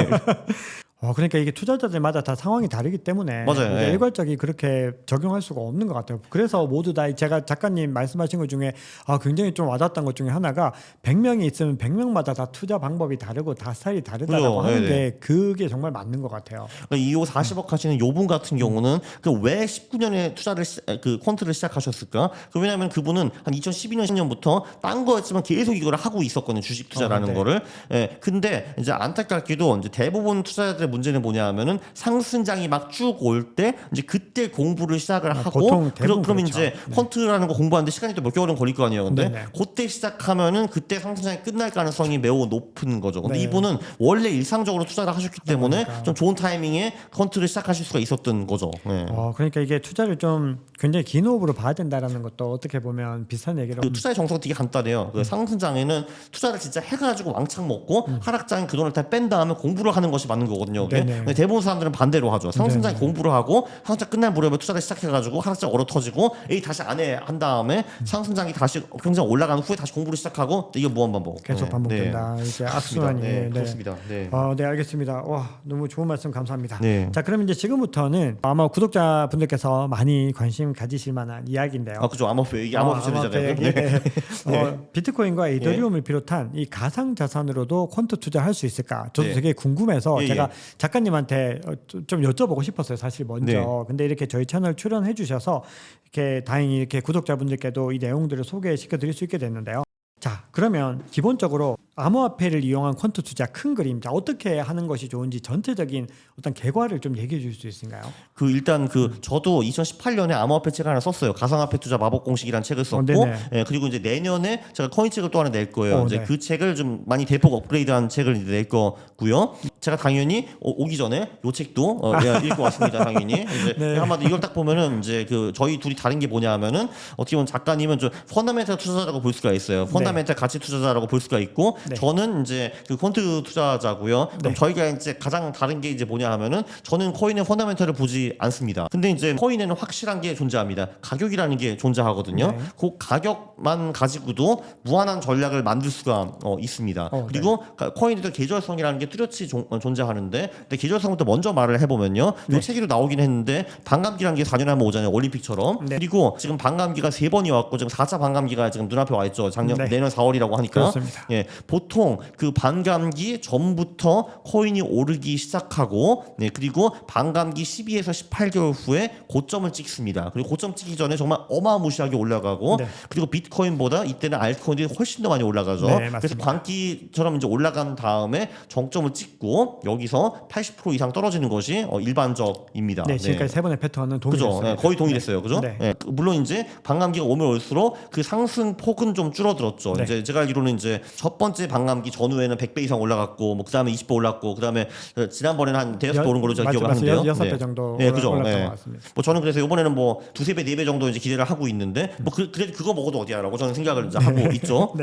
그러니까 이게 투자자들마다 다 상황이 다르기 때문에 맞아요. 이게 예. 일괄적이 그렇게 적용할 수가 없는 것 같아요. 그래서 모두 다 제가 작가님 말씀하신 것 중에 굉장히 좀 와닿았던 것 중에 하나가 100명이 있으면 100명마다 다 투자 방법이 다르고 다 스타일이 다르다라고 그죠. 하는 네네. 게 그게 정말 맞는 것 같아요. 그러니까 이호 40억 하시는 요분 같은 경우는 그 왜 19년에 투자를 그 퀀트를 시작하셨을까? 왜냐하면 그분은 한 2012년 10년부터 딴 거였지만 계속 이걸 하고 있었거든요. 주식 투자라는 네. 거를. 예. 근데 이제 안타깝게도 이제 대부분 투자자들의 문제는 뭐냐면은 상승장이 막 쭉 올 때 이제 그때 공부를 시작을 하고 보통 대부분 그러면 그렇죠. 이제 퀀트라는 거 공부하는데 시간이 또 몇 개월은 걸릴 거 아니에요. 근데 네네. 그때 시작하면은 그때 상승장이 끝날 가능성이 매우 높은 거죠. 근데 네. 이분은 원래 일상적으로 투자를 하셨기 때문에 그러니까. 좀 좋은 타이밍에 퀀트를 시작하실 수가 있었던 거죠. 네. 그러니까 이게 투자를 좀 굉장히 긴 호흡으로 봐야 된다라는 것도 어떻게 보면 비슷한 얘기로 그 투자의 정석은 되게 간단해요. 그 상승장에는 투자를 진짜 해가지고 왕창 먹고 하락장에 그 돈을 다 뺀 다음에 공부를 하는 것이 맞는 거거든요. 그게. 네네. 근데 대부분 사람들은 반대로 하죠. 상승장에 네네. 공부를 하고 하락장 끝날 무렵에 투자를 시작해가지고 하락장 얼어 터지고 에이 다시 안 해 한 다음에 상승장이 다시 굉장히 올라간 후에 다시 공부를 시작하고 이게 무한 반복. 계속 네. 반복된다. 네. 이게 그렇습니다. 악순환이. 네, 그렇습니다. 네. 네, 알겠습니다. 와, 너무 좋은 말씀 감사합니다. 네. 자, 그럼 이제 지금부터는 아마 구독자분들께서 많이 관심 가지실 만한 이야기인데요. 그죠. 암호표 이게 암호표 암호화폐 처리잖아요. 얘기. 비트코인과 이더리움을 비롯한 이 가상 자산으로도 퀀트 투자할 수 있을까? 저도 네. 되게 궁금해서 예, 제가 예. 작가님한테 좀 여쭤보고 싶었어요. 사실 먼저. 네. 근데 이렇게 저희 채널 출연해 주셔서 이렇게 다행히 이렇게 구독자분들께도 이 내용들을 소개시켜 드릴 수 있게 됐는데요. 자, 그러면 기본적으로 암호화폐를 이용한 퀀트 투자 큰 그림, 자, 어떻게 하는 것이 좋은지 전체적인 어떤 결과를 좀 얘기해 줄 수 있을까요? 그 일단 그 저도 2018년에 암호화폐 책 하나 썼어요. 가상화폐 투자 마법 공식이라는 책을 썼고, 네네. 예, 그리고 이제 내년에 제가 코인 책을 또 하나 낼 거예요. 이제 네. 그 책을 좀 많이 대폭 업그레이드한 책을 이제 낼 거고요. 제가 당연히 오기 전에 이 책도 읽고 왔습니다. 당연히 이제 네. 한마디 이걸 딱 보면은 이제 그 저희 둘이 다른 게 뭐냐면은 어떻게 보면 작가님은 좀 펀더멘탈 투자자라고 볼 수가 있어요. 펀더멘탈 가치 투자자라고 볼 수가 있고, 네. 저는 이제 그 퀀트 투자자고요. 그럼 네. 저희가 이제 가장 다른 게 이제 뭐냐 하면은 저는 코인의 펀더멘털을 보지 않습니다. 근데 이제 코인에는 확실한 게 존재합니다. 가격이라는 게 존재하거든요. 네. 그 가격만 가지고도 무한한 전략을 만들 수가 있습니다. 그리고 코인에도 계절성이라는 게 뚜렷이 존재하는데, 근데 계절성부터 먼저 말을 해보면요. 이 책에도 나오긴 했는데 반감기라는 게 4년에 한 번 오잖아요. 올림픽처럼. 네. 그리고 지금 반감기가 3번이 왔고 지금 4차 반감기가 지금 눈앞에 와 있죠. 작년 네. 내년 4월이라고 하니까. 그렇습니다. 예, 보통 그 반감기 전부터 코인이 오르기 시작하고 그리고 반감기 12에서 18개월 후에 고점을 찍습니다. 그리고 고점 찍기 전에 정말 어마무시하게 올라가고 그리고 비트코인보다 이때는 알트코인이 훨씬 더 많이 올라가죠. 그래서 광기처럼 이제 올라간 다음에 정점을 찍고 여기서 80% 이상 떨어지는 것이 일반적입니다. 네, 지금까지 세 번의 패턴은 동일했습니다. 거의 동일했어요. 그죠? 물론 이제 반감기가 오면 올수록 그 상승 폭은 좀 줄어들었죠. 이제 제가 알기로는 이제 첫 번째 반감기 전후에는 100배 이상 올라갔고 뭐 그다음에 20배 올랐고 그다음에 지난번에는 한 대여섯 배 오른 걸로 제가 기억을 하는데요. 6배 정도 그죠? 올랐던 것 같습니다. 뭐 저는 그래서 이번에는 뭐 두세 배, 네 배 정도 이제 기대를 하고 있는데 뭐 그래도 그거 먹어도 어디야라고 저는 생각을 이제 하고 있죠.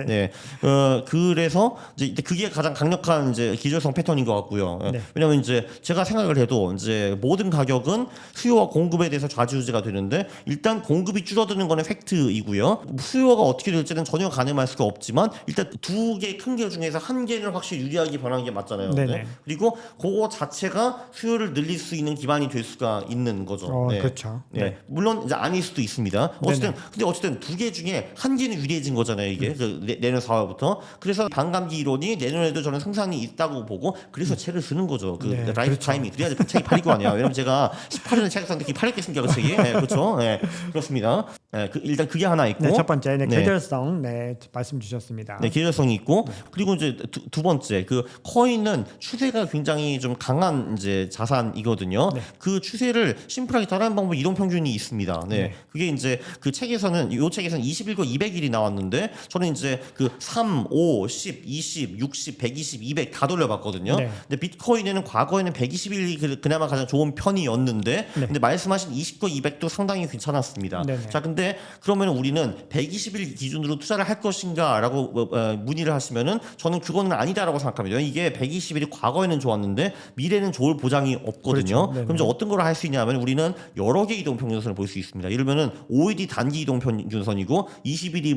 그래서 이제 그게 가장 강력한 이제 기절성 패턴인 것 같고요. 왜냐하면 이제 제가 생각을 해도 이제 모든 가격은 수요와 공급에 대해서 좌지우지가 되는데 일단 공급이 줄어드는 거는 팩트이고요. 수요가 어떻게 될지는 전혀 가늠할 수가 없지만 일단 두 개 큰 개 중에서 한 개는 확실히 유리하게 변하는 게 맞잖아요. 그리고 그거 자체가 수요를 늘릴 수 있는 기반이 될 수가 있는 거죠. 그렇죠. 물론 이제 아닐 수도 있습니다. 근데 어쨌든 두 개 중에 한 개는 유리해진 거잖아요. 이게 내년 4월부터. 그래서 반감기 이론이 내년에도 저는 상상이 있다고 보고 그래서 책을 쓰는 거죠. 라이프 타임이 그래야 책이 팔리고 아니야. 왜냐면 제가 18년에 책을 썼는데 팔렸겠습니까 그 책이? 그렇죠. 그렇습니다. 일단 그게 하나 있고 첫 번째 계절성 말씀 주셨습니다. 계절성이 있고 그리고 이제 두 번째 그 코인은 추세가 굉장히 좀 강한 이제 자산이거든요. 그 추세를 심플하게 따라하는 방법 이동 평균이 있습니다. 그게 이제 그 책에서는 이 책에서는 21과 200일이 나왔는데 저는 이제 그 3, 5, 10, 20, 60, 120, 200 다 돌려봤거든요. 근데 비트코인에는 과거에는 120일이 그나마 가장 좋은 편이었는데 근데 말씀하신 20과 200도 상당히 괜찮았습니다. 자, 근데 그러면 우리는 120일 기준으로 투자를 할 것인가라고 문의를 하시면은 저는 그거는 아니다라고 생각합니다. 이게 120일이 과거에는 좋았는데 미래는 좋을 보장이 없거든요. 그럼 이제 어떤 걸 할 수 있냐면 우리는 여러 개 이동 평균선을 볼 수 있습니다. 이러면은 5일이 단기 이동 평균선이고 20일이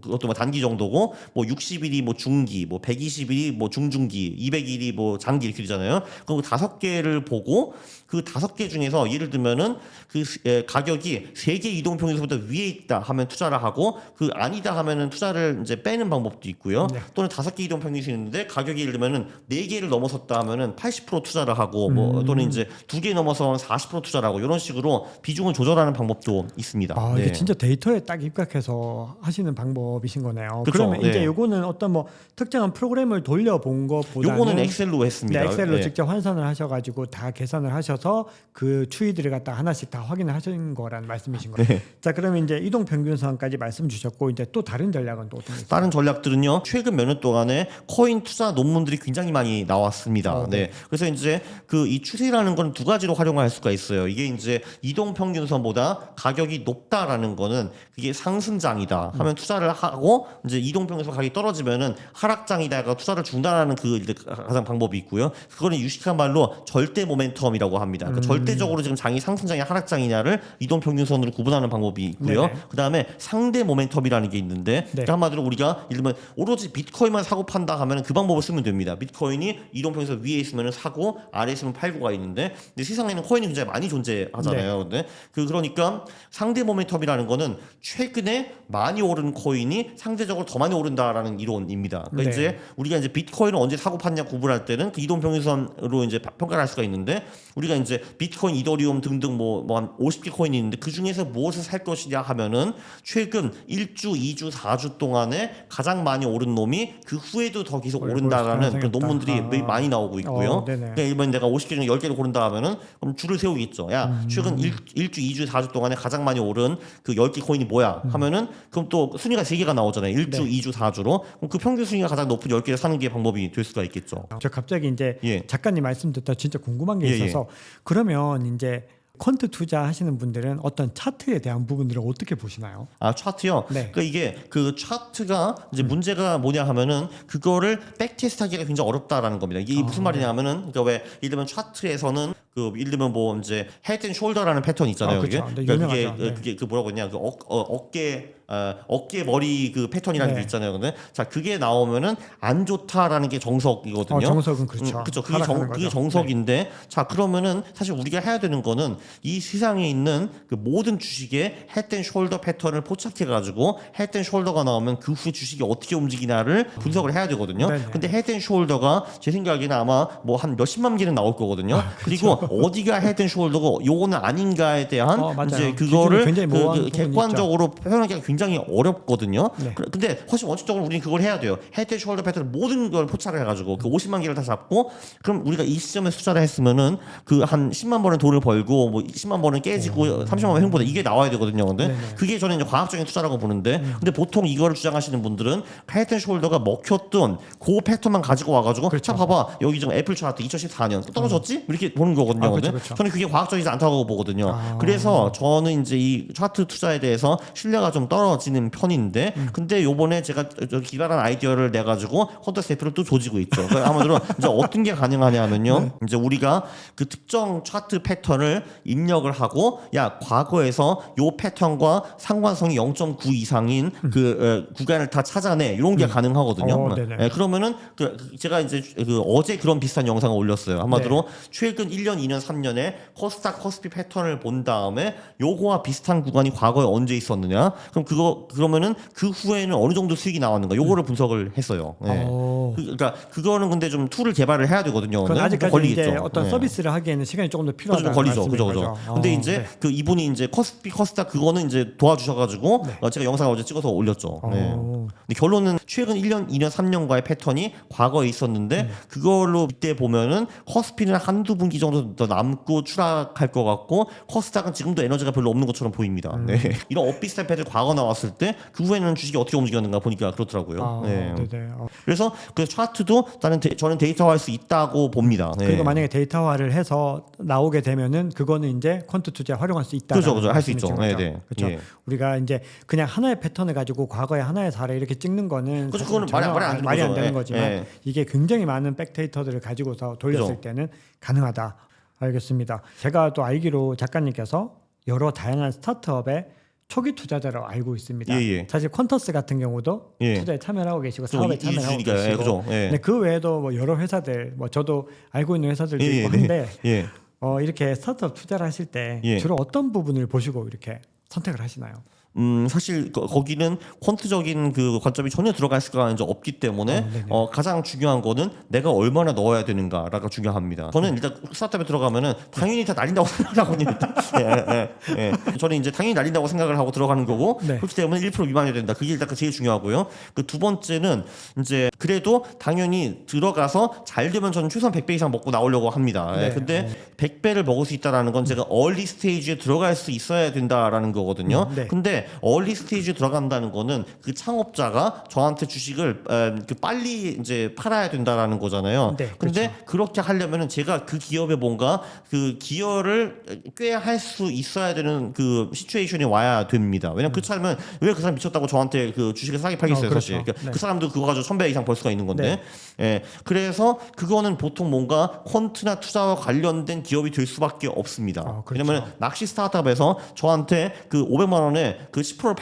그것도 뭐 단기 정도고 뭐 60일이 뭐 중기, 뭐 120일이 뭐 중중기, 200일이 뭐 장기 이렇게 되잖아요. 그럼 그 5개를 보고 그 5개 중에서 예를 들면은 그 가격이 3개 이동 평균선보다 위에 있다 하면 투자를 하고 그 아니다 하면은 투자를 이제 빼는 방법도 있고요. 또는 5개 이동 평균선이 있는데 가격이 예를 들면은 4개를 넘어섰다 하면은 80% 투자를 하고 뭐 또는 이제 2개 넘어서 40% 투자를 하고 이런 식으로 비중을 조절하는 방법도 있습니다. 이게 진짜 데이터에 딱 입각해서 하시는 방법이신 거네요. 그렇죠. 그러면 이제 요거는 어떤 뭐 특정한 프로그램을 돌려본 것보다는 요거는 엑셀로 했습니다. 엑셀로 직접 환산을 하셔가지고 다 계산을 하셔서 그 추이들을 갖다 하나씩 다 확인을 하신 거라는 말씀이신 거예요. 자, 그러면 이제 이동 평균선까지 말씀 주셨고 이제 또 다른 전략은 또 어떤 게 있어요? 다른 전략들은요. 최근 몇 년 동안에 코인 투자 논문들이 굉장히 많이 나왔습니다. 그래서 이제 그 이 추세라는 건 두 가지로 활용할 수가 있어요. 이게 이제 이동 평균선보다 가격이 높다라는 거는 그게 상승장이다 하면 투자를 하고 이제 이동 평균선 가격이 떨어지면은 하락장이다가 투자를 중단하는 그 가장 방법이 있고요. 그거는 유식한 말로 절대 모멘텀이라고 합니다. 그러니까 절대적으로 지금 장이 상승장이 하락장이냐를 이동 평균선으로 구분하는 방법이 있고요. 그다음에 상대 모멘텀이라는 게 있는데 그러니까 한마디로 우리가 예를 들면 오로지 비트코인만 사고 판다 하면 그 방법을 쓰면 됩니다. 비트코인이 이동 평균선 위에 있으면 사고 아래에 있으면 팔고가 있는데 근데 세상에는 코인이 굉장히 많이 존재하잖아요. 근데 그러니까 상대 모멘텀이라는 거는 최근에 많이 오른 코인이 상대적으로 더 많이 오른다라는 이론입니다. 그러니까 이제 우리가 이제 비트코인을 언제 사고 팠냐 구분할 때는 그 이동 평균선으로 이제 평가를 할 수가 있는데 우리가 이제 비트코인, 이더리움 등등 뭐 한 50개 코인이 있는데 그 중에서 무엇을 살 것이냐 하면은 최근 1주, 2주, 4주 동안에 가장 많이 오른 놈이 그 후에도 더 계속 오른다라는 그런 논문들이 많이 나오고 있고요. 그러니까 일반 내가 50개 중에 10개를 고른다 하면은 그럼 줄을 세우겠죠. 야, 최근 1주, 2주, 4주 동안에 가장 많이 오른 그 10개 코인이 뭐야? 하면은 그럼 또 순위가 3개가 나오잖아요. 1주, 2주, 4주로. 그럼 그 평균 순위가 가장 높은 10개를 사는 게 방법이 될 수가 있겠죠. 저 갑자기 이제 작가님 말씀 듣다 진짜 궁금한 게 있어서 그러면 이제 퀀트 투자하시는 분들은 어떤 차트에 대한 부분들을 어떻게 보시나요? 아, 차트요? 그러니까 이게 그 차트가 이제 문제가 뭐냐 하면은 그거를 백테스트하기가 굉장히 어렵다라는 겁니다. 이게 무슨 말이냐 하면은 그러니까 왜 예를 들면 차트에서는 그 예를 들면 뭐 이제 헤드 앤 숄더라는 패턴이 있잖아요. 그렇죠. 그게 그러니까 그게 그 뭐라고 했냐 그 어깨 어깨 머리 그 패턴이라는 네. 게 있잖아요. 근데 자 그게 나오면은 안 좋다라는 게 정석이거든요. 정석은 그렇죠. 그렇죠. 하락하는 그게 거죠. 정석인데 자 그러면은 사실 우리가 해야 되는 거는 이 시장에 있는 그 모든 주식의 헤드앤숄더 패턴을 포착해가지고 헤드앤숄더가 나오면 그 후에 주식이 어떻게 움직이나를 분석을 해야 되거든요. 네네. 근데 헤드앤숄더가 제 생각에는 아마 뭐 한 몇십만 개는 나올 거거든요. 그리고 어디가 헤드앤숄더고 요거는 아닌가에 대한 맞아요. 이제 기준이 그거를 굉장히 모호한 부분이 객관적으로 표현하기가 굉장히 어렵거든요. 네. 근데 훨씬 원칙적으로 우리는 그걸 해야 돼요. 헤드앤숄더 패턴 모든 걸 포착을 해가지고 그 50만 개를 다 잡고 그럼 우리가 이 시점에서 투자를 했으면은 그 한 10만 번은 돈을 벌고 뭐 10만 번은 깨지고 30만 번 횡보다 이게 나와야 되거든요. 근데 네네. 그게 저는 이제 과학적인 투자라고 보는데 근데 보통 이거를 주장하시는 분들은 헤드앤숄더가 먹혔던 그 패턴만 가지고 와가지고 자 봐봐 여기 지금 애플 차트 2014년 떨어졌지 이렇게 보는 거거든요. 그렇죠, 근데 그렇죠. 저는 그게 과학적이지 않다고 보거든요. 그래서 저는 이제 이 차트 투자에 대해서 신뢰가 좀 떨어지는 편인데 근데 요번에 제가 저 기발한 아이디어를 내 가지고 콘테스트 대표를 또 조지고 있죠. 그러니까 아마도 이제 어떤 게 가능하냐면요. 이제 우리가 그 특정 차트 패턴을 입력을 하고 야 과거에서 요 패턴과 상관성이 0.9 이상인 그 구간을 다 찾아내 이런 게 가능하거든요. 네네. 그러면은 제가 이제 그 어제 그런 비슷한 영상을 올렸어요. 한마디로 최근 1년, 2년, 3년에 코스닥, 코스피 패턴을 본 다음에 요거와 비슷한 구간이 과거에 언제 있었느냐? 그럼 그러면은 그 후에는 어느 정도 수익이 나왔는가? 요거를 분석을 했어요. 네. 그러니까 그거는 근데 좀 툴을 개발을 해야 되거든요. 그건 아직까지 걸리겠죠. 이제 어떤 네. 서비스를 하기에는 시간이 조금 더 필요하다. 좀 걸리죠, 그죠. 근데 이제 그 이분이 이제 코스피, 코스닥 그거는 이제 도와주셔가지고 제가 영상을 어제 찍어서 올렸죠. 네. 근데 결론은 최근 1년, 2년, 3년과의 패턴이 과거에 있었는데 그걸로 이때 보면은 코스피는 한두 분기 정도 더 남고 추락할 것 같고 코스닥은 지금도 에너지가 별로 없는 것처럼 보입니다. 네. 이런 엇비슷한 패턴이 과거 나왔을 때 그 후에는 주식이 어떻게 움직였는가 보니까 그렇더라고요. 네. 그래서 그 차트도 저는 데이터화할 수 있다고 봅니다. 네. 그리고 만약에 데이터화를 해서 나오게 되면은 그거는 이제 퀀트 투자에 활용할 수 있다. 그죠, 할 수 있죠. 네, 네. 그렇죠. 예. 우리가 이제 그냥 하나의 패턴을 가지고 과거의 하나의 사례 이렇게 찍는 거는 그죠, 사실 그거는 전혀 말이 안 되는 되는 거죠. 거지만 예. 이게 굉장히 많은 백데이터들을 가지고서 돌렸을 그죠. 때는 가능하다. 알겠습니다. 제가 또 알기로 작가님께서 여러 다양한 스타트업의 초기 투자자로 알고 있습니다. 예. 사실 퀀터스 같은 경우도 예. 투자에 참여를 하고 계시고 사업에 참여를 하고 이주니까 계시고 그죠. 예. 근데 그 외에도 뭐 여러 회사들 뭐 저도 알고 있는 회사들도 예, 있고 네. 한데 예. 이렇게 스타트업 투자를 하실 때 예. 주로 어떤 부분을 보시고 이렇게 선택을 하시나요? 사실 거기는 퀀트적인 그 관점이 전혀 들어갈 수가 이제 없기 때문에 네네. 가장 중요한 거는 내가 얼마나 넣어야 되는가가 중요합니다. 저는 일단 스타트업에 들어가면은 당연히 다 날린다고 생각하거든요. 예. 저는 이제 당연히 날린다고 생각을 하고 들어가는 거고 네. 그렇기 때문에 1% 미만이 된다. 그게 일단 제일 중요하고요. 그 두 번째는 이제 그래도 당연히 들어가서 잘 되면 저는 최소한 100배 이상 먹고 나오려고 합니다. 네. 근데 100배를 먹을 수 있다라는 건 제가 얼리 스테이지에 들어갈 수 있어야 된다라는 거거든요. 네. 근데 얼리 스테이지에 들어간다는 거는 그 창업자가 저한테 주식을 그 빨리 이제 팔아야 된다라는 거잖아요. 네, 근데 그렇죠. 그렇게 하려면은 제가 그 기업에 뭔가 그 기여를 꽤 할 수 있어야 되는 그 시츄에이션이 와야 됩니다. 왜냐면 그렇지 않으면 왜 그 사람 미쳤다고 저한테 그 주식을 싸게 팔겠어요, 그렇죠. 사실. 그러니까 네. 그 사람도 그거 가지고 1000배 이상 벌 수가 있는 건데. 예. 그래서 그거는 보통 뭔가 퀀트나 투자와 관련된 기업이 될 수밖에 없습니다. 그렇죠. 왜냐면 낚시 스타트업에서 저한테 그 500만 원에 그 10%를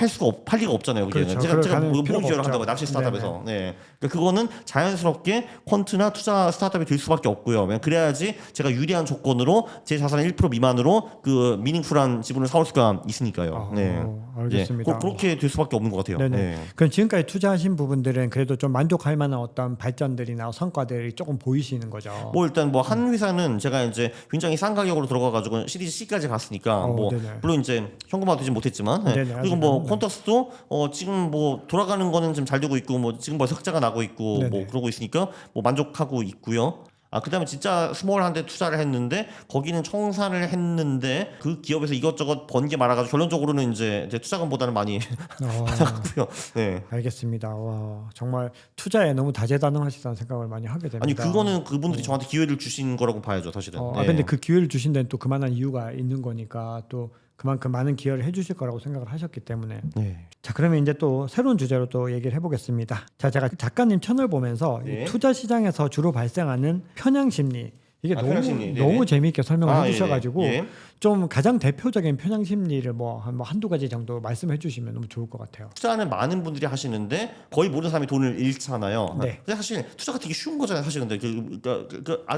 팔 리가 없잖아요. 그게. 그렇죠. 제가 그럴 모금 필요가 기여를 없죠. 한다고 낚시 스타트업에서. 네. 그러니까 그거는 자연스럽게 퀀트나 투자 스타트업이 될 수밖에 없고요. 그래야지 제가 유리한 조건으로 제 자산의 1% 미만으로 그 미닝풀한 지분을 사올 수가 있으니까요. 네. 알겠습니다. 그렇게 될 수밖에 없는 것 같아요. 네네. 네. 그럼 지금까지 투자하신 부분들은 그래도 좀 만족할 만한 어떤 발전들이나 성과들이 조금 보이시는 거죠. 뭐 일단 뭐 한 회사는 제가 이제 굉장히 싼 가격으로 들어가가지고 시리즈 C까지 갔으니까 뭐 네네. 물론 이제 현금화 되지 못했지만 네. 네네, 그리고 뭐 아직은, 콘터스도 지금 뭐 돌아가는 거는 좀 잘 되고 있고 뭐 지금 벌써 흑자가 나고 있고 네네. 뭐 그러고 있으니까 뭐 만족하고 있고요. 그다음에 진짜 스몰한데 투자를 했는데 거기는 청산을 했는데 그 기업에서 이것저것 번 게 많아가지고 결론적으로는 이제 투자금보다는 많이 받아갔고요. 네. 알겠습니다. 와, 정말 투자에 너무 다재다능하시다는 생각을 많이 하게 됩니다. 아니 그거는 그분들이 저한테 기회를 주신 거라고 봐야죠, 사실은. 네. 근데 그 기회를 주신 데는 또 그만한 이유가 있는 거니까 또 그만큼 많은 기여를 해주실 거라고 생각을 하셨기 때문에. 네. 자, 그러면 이제 또 새로운 주제로 또 얘기를 해보겠습니다. 자, 제가 작가님 채널 보면서 네. 이 투자 시장에서 주로 발생하는 편향 심리, 이게 편향심리. 너무 재미있게 설명을 아, 해주셔가지고 예. 좀 가장 대표적인 편향 심리를 뭐 한두 가지 정도 말씀해 주시면 너무 좋을 것 같아요. 투자는 많은 분들이 하시는데 거의 모든 사람이 돈을 잃잖아요. 네. 근데 사실 투자가 되게 쉬운 거잖아요. 사실 근데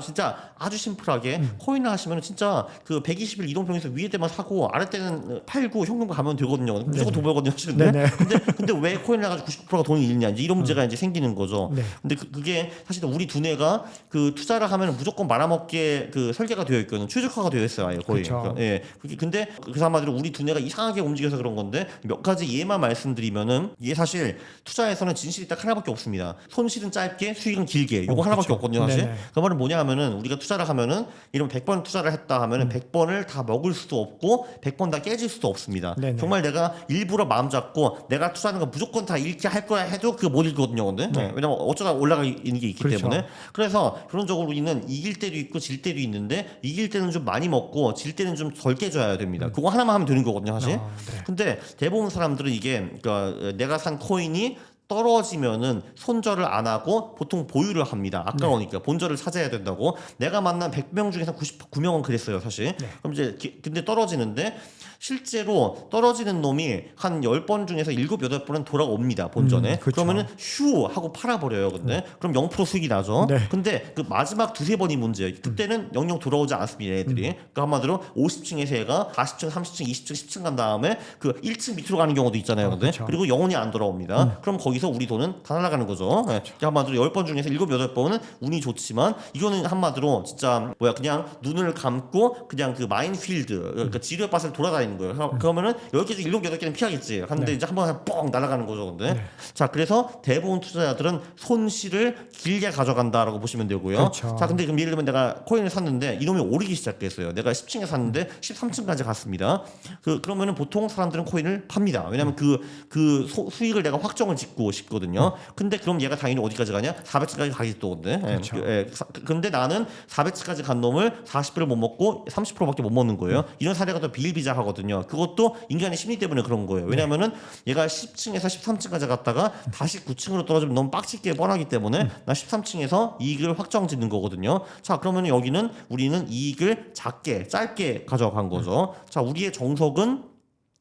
진짜 아주 심플하게 코인을 하시면 진짜 그 120일 이동평에서 위에 때만 사고 아래 때는 팔고 현금과 가면 되거든요. 무조건 돈 벌거든요. 사실 근데 왜 코인을 해가지고 99%가 돈이 잃냐 이제 이런 문제가 이제 생기는 거죠. 네. 근데 그게 사실 우리 두뇌가 그 투자를 하면 무조건 말아먹게 그 설계가 되어 있거든요. 최적화가 되어 있어요. 아예 거의. 그쵸. 예. 근데 그 한마디로 우리 두뇌가 이상하게 움직여서 그런 건데 몇 가지 예만 말씀드리면은 이게 사실 투자에서는 진실이 딱 하나밖에 없습니다. 손실은 짧게, 수익은 길게. 요거 하나밖에 그쵸. 없거든요, 사실. 네네. 그 말은 뭐냐 하면은 우리가 투자를 하면은 이런 100번 투자를 했다 하면은 100번을 다 먹을 수도 없고 100번 다 깨질 수도 없습니다. 네네. 정말 내가 일부러 마음 잡고 내가 투자하는 거 무조건 다 잃게 할 거야 해도 그거 못 읽거든요, 근데. 네. 왜냐면 어쩌다 올라가 있는 게 있기 그렇죠. 때문에. 그래서 그런적으로 우리는 이길 때도 있고 질 때도 있는데 이길 때는 좀 많이 먹고 질 때는 좀 덜 깨져야 됩니다. 그거 하나만 하면 되는 거거든요, 사실. 네. 근데 대부분 사람들은 이게 그러니까 내가 산 코인이 떨어지면은 손절을 안 하고 보통 보유를 합니다. 아까우니까 본절을 찾아야 된다고. 내가 만난 100명 중에서 99명은 그랬어요, 사실. 그럼 이제 근데 떨어지는데 실제로 떨어지는 놈이 한 10번 중에서 7, 8번은 돌아옵니다. 본전에. 그쵸. 그러면은 휴 하고 팔아버려요. 근데 그럼 0% 수익이 나죠. 네. 근데 그 마지막 두세 번이 문제예요. 그때는 영영 돌아오지 않습니다. 얘들이. 그러니까 한마디로 50층에서 얘가 40층, 30층, 20층, 10층 간 다음에 그 1층 밑으로 가는 경우도 있잖아요. 근데 그쵸. 그리고 영원히 안 돌아옵니다. 그럼 거기서 우리 돈은 다 날아가는 거죠. 네. 한마디로 10번 중에서 7, 8번은 운이 좋지만 이거는 한마디로 진짜 그냥 눈을 감고 그냥 그 마인필드 그러니까 지뢰밭을 돌아다니는 거예요. 그러면은 10개 중 7, 8개는 피하겠지. 하는데 이제 한 번에 뻥 날아가는 거죠. 근데 자, 그래서 대부분 투자자들은 손실을 길게 가져간다라고 보시면 되고요. 그렇죠. 자, 근데 그럼 예를 들면 내가 코인을 샀는데 이놈이 오르기 시작했어요. 내가 10층에 샀는데 13층까지 갔습니다. 그러면은 보통 사람들은 코인을 팝니다. 왜냐면 수익을 내가 확정을 짓고 싶거든요. 근데 그럼 얘가 당연히 어디까지 가냐? 400층까지 가겠지 또 근데. 그렇죠. 근데 나는 400층까지 간 놈을 40배를 못 먹고 30%밖에 못 먹는 거예요. 이런 사례가 더 비일비재하거든요. 그것도 인간의 심리 때문에 그런 거예요. 왜냐면은 얘가 10층에서 13층까지 갔다가 다시 9층으로 떨어지면 너무 빡치게 뻔하기 때문에 나 13층에서 이익을 확정 짓는 거거든요. 자, 그러면 여기는 우리는 이익을 작게 짧게 가져간 거죠. 자, 우리의 정석은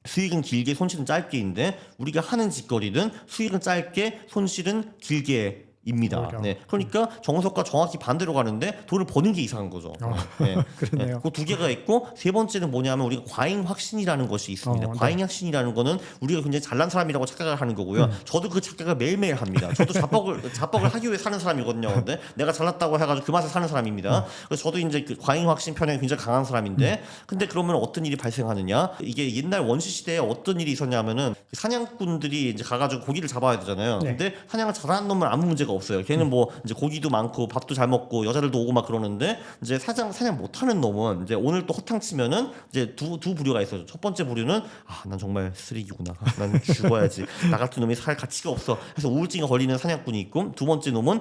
수익은 길게 손실은 짧게인데 우리가 하는 짓거리는 수익은 짧게 손실은 길게 입니다. 오히려. 네, 그러니까 정석과 정확히 반대로 가는데 돈을 버는 게 이상한 거죠. 네. 그러네요. 그 두 개가 있고 세 번째는 뭐냐면 우리가 과잉 확신이라는 것이 있습니다. 네. 과잉 확신이라는 거는 우리가 굉장히 잘난 사람이라고 착각을 하는 거고요. 저도 그 착각을 매일매일 합니다. 저도 자뻑을 하기 위해 사는 사람이거든요. 근데 내가 잘났다고 해가지고 그 맛에 사는 사람입니다. 그래서 저도 이제 그 과잉 확신 편향이 굉장히 강한 사람인데, 근데 그러면 어떤 일이 발생하느냐? 이게 옛날 원시 시대에 어떤 일이 있었냐면은 사냥꾼들이 이제 가가지고 고기를 잡아야 되잖아요. 네. 근데 사냥을 잘하는 놈은 아무 문제가 없어요. 걔는 뭐 이제 고기도 많고 밥도 잘 먹고 여자들도 오고 막 그러는데 이제 사냥 못하는 놈은 이제 오늘 또 허탕 치면은 이제 두 부류가 있어요. 첫 번째 부류는 난 정말 쓰레기구나. 난 죽어야지. 나 같은 놈이 살 가치가 없어. 해서 우울증에 걸리는 사냥꾼이 있고, 두 번째 놈은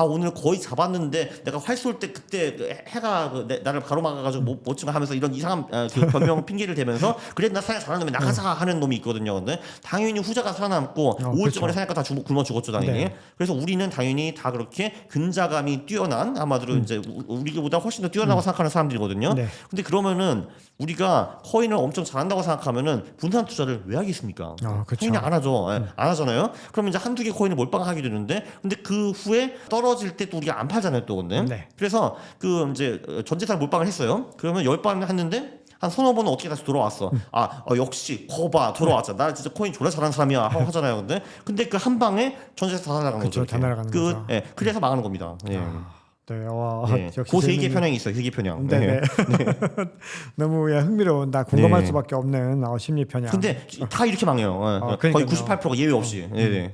오늘 거의 잡았는데 내가 활 쏠 때 그때 해가 나를 가로막아가지고 못 치고 하면서 이런 이상한 그 변명 핑계를 대면서 그래 나 사냥 잘하는 놈이 나가자 하는 놈이 있거든요. 근데 당연히 후자가 살아남고 우울증으로 그렇죠. 사냥꾼 다 굶어 죽었죠 당연히. 네. 그래서 우리는 당연히 다 그렇게 근자감이 뛰어난 한마디로 이제 우리보다 훨씬 더 뛰어나고 생각하는 사람들이거든요. 네. 근데 그러면은 우리가 코인을 엄청 잘한다고 생각하면은 분산 투자를 왜 하겠습니까? 그렇죠. 코인이 안 하죠. 안 하잖아요. 그러면 이제 한두 개 코인을 몰빵하게 되는데, 근데 그 후에 떨어질 때 또 우리가 안 팔잖아요, 또 근데. 네. 그래서 그 이제 전재산 몰빵을 했어요. 그러면 10번 했는데 한 서너 번은 어떻게 다시 돌아왔어. 역시 거봐 돌아왔잖아. 나 진짜 코인 졸라 잘하는 사람이야 하고 하잖아요. 근데 그 한 방에 전재산 다 날아가는 그쵸, 거죠. 다 날아가는 거죠. 예, 그래서 망하는 겁니다. 예. 네, 와, 예. 역시 그 세계 재밌는- 편향이 있어요. 세계 편향. 네네. 너무 궁금해온, 나 궁금할 네. 수밖에 없는 심리 편향. 근데 다 이렇게 망해요. 거의 그러니까요. 98%가 예외 없이. 예.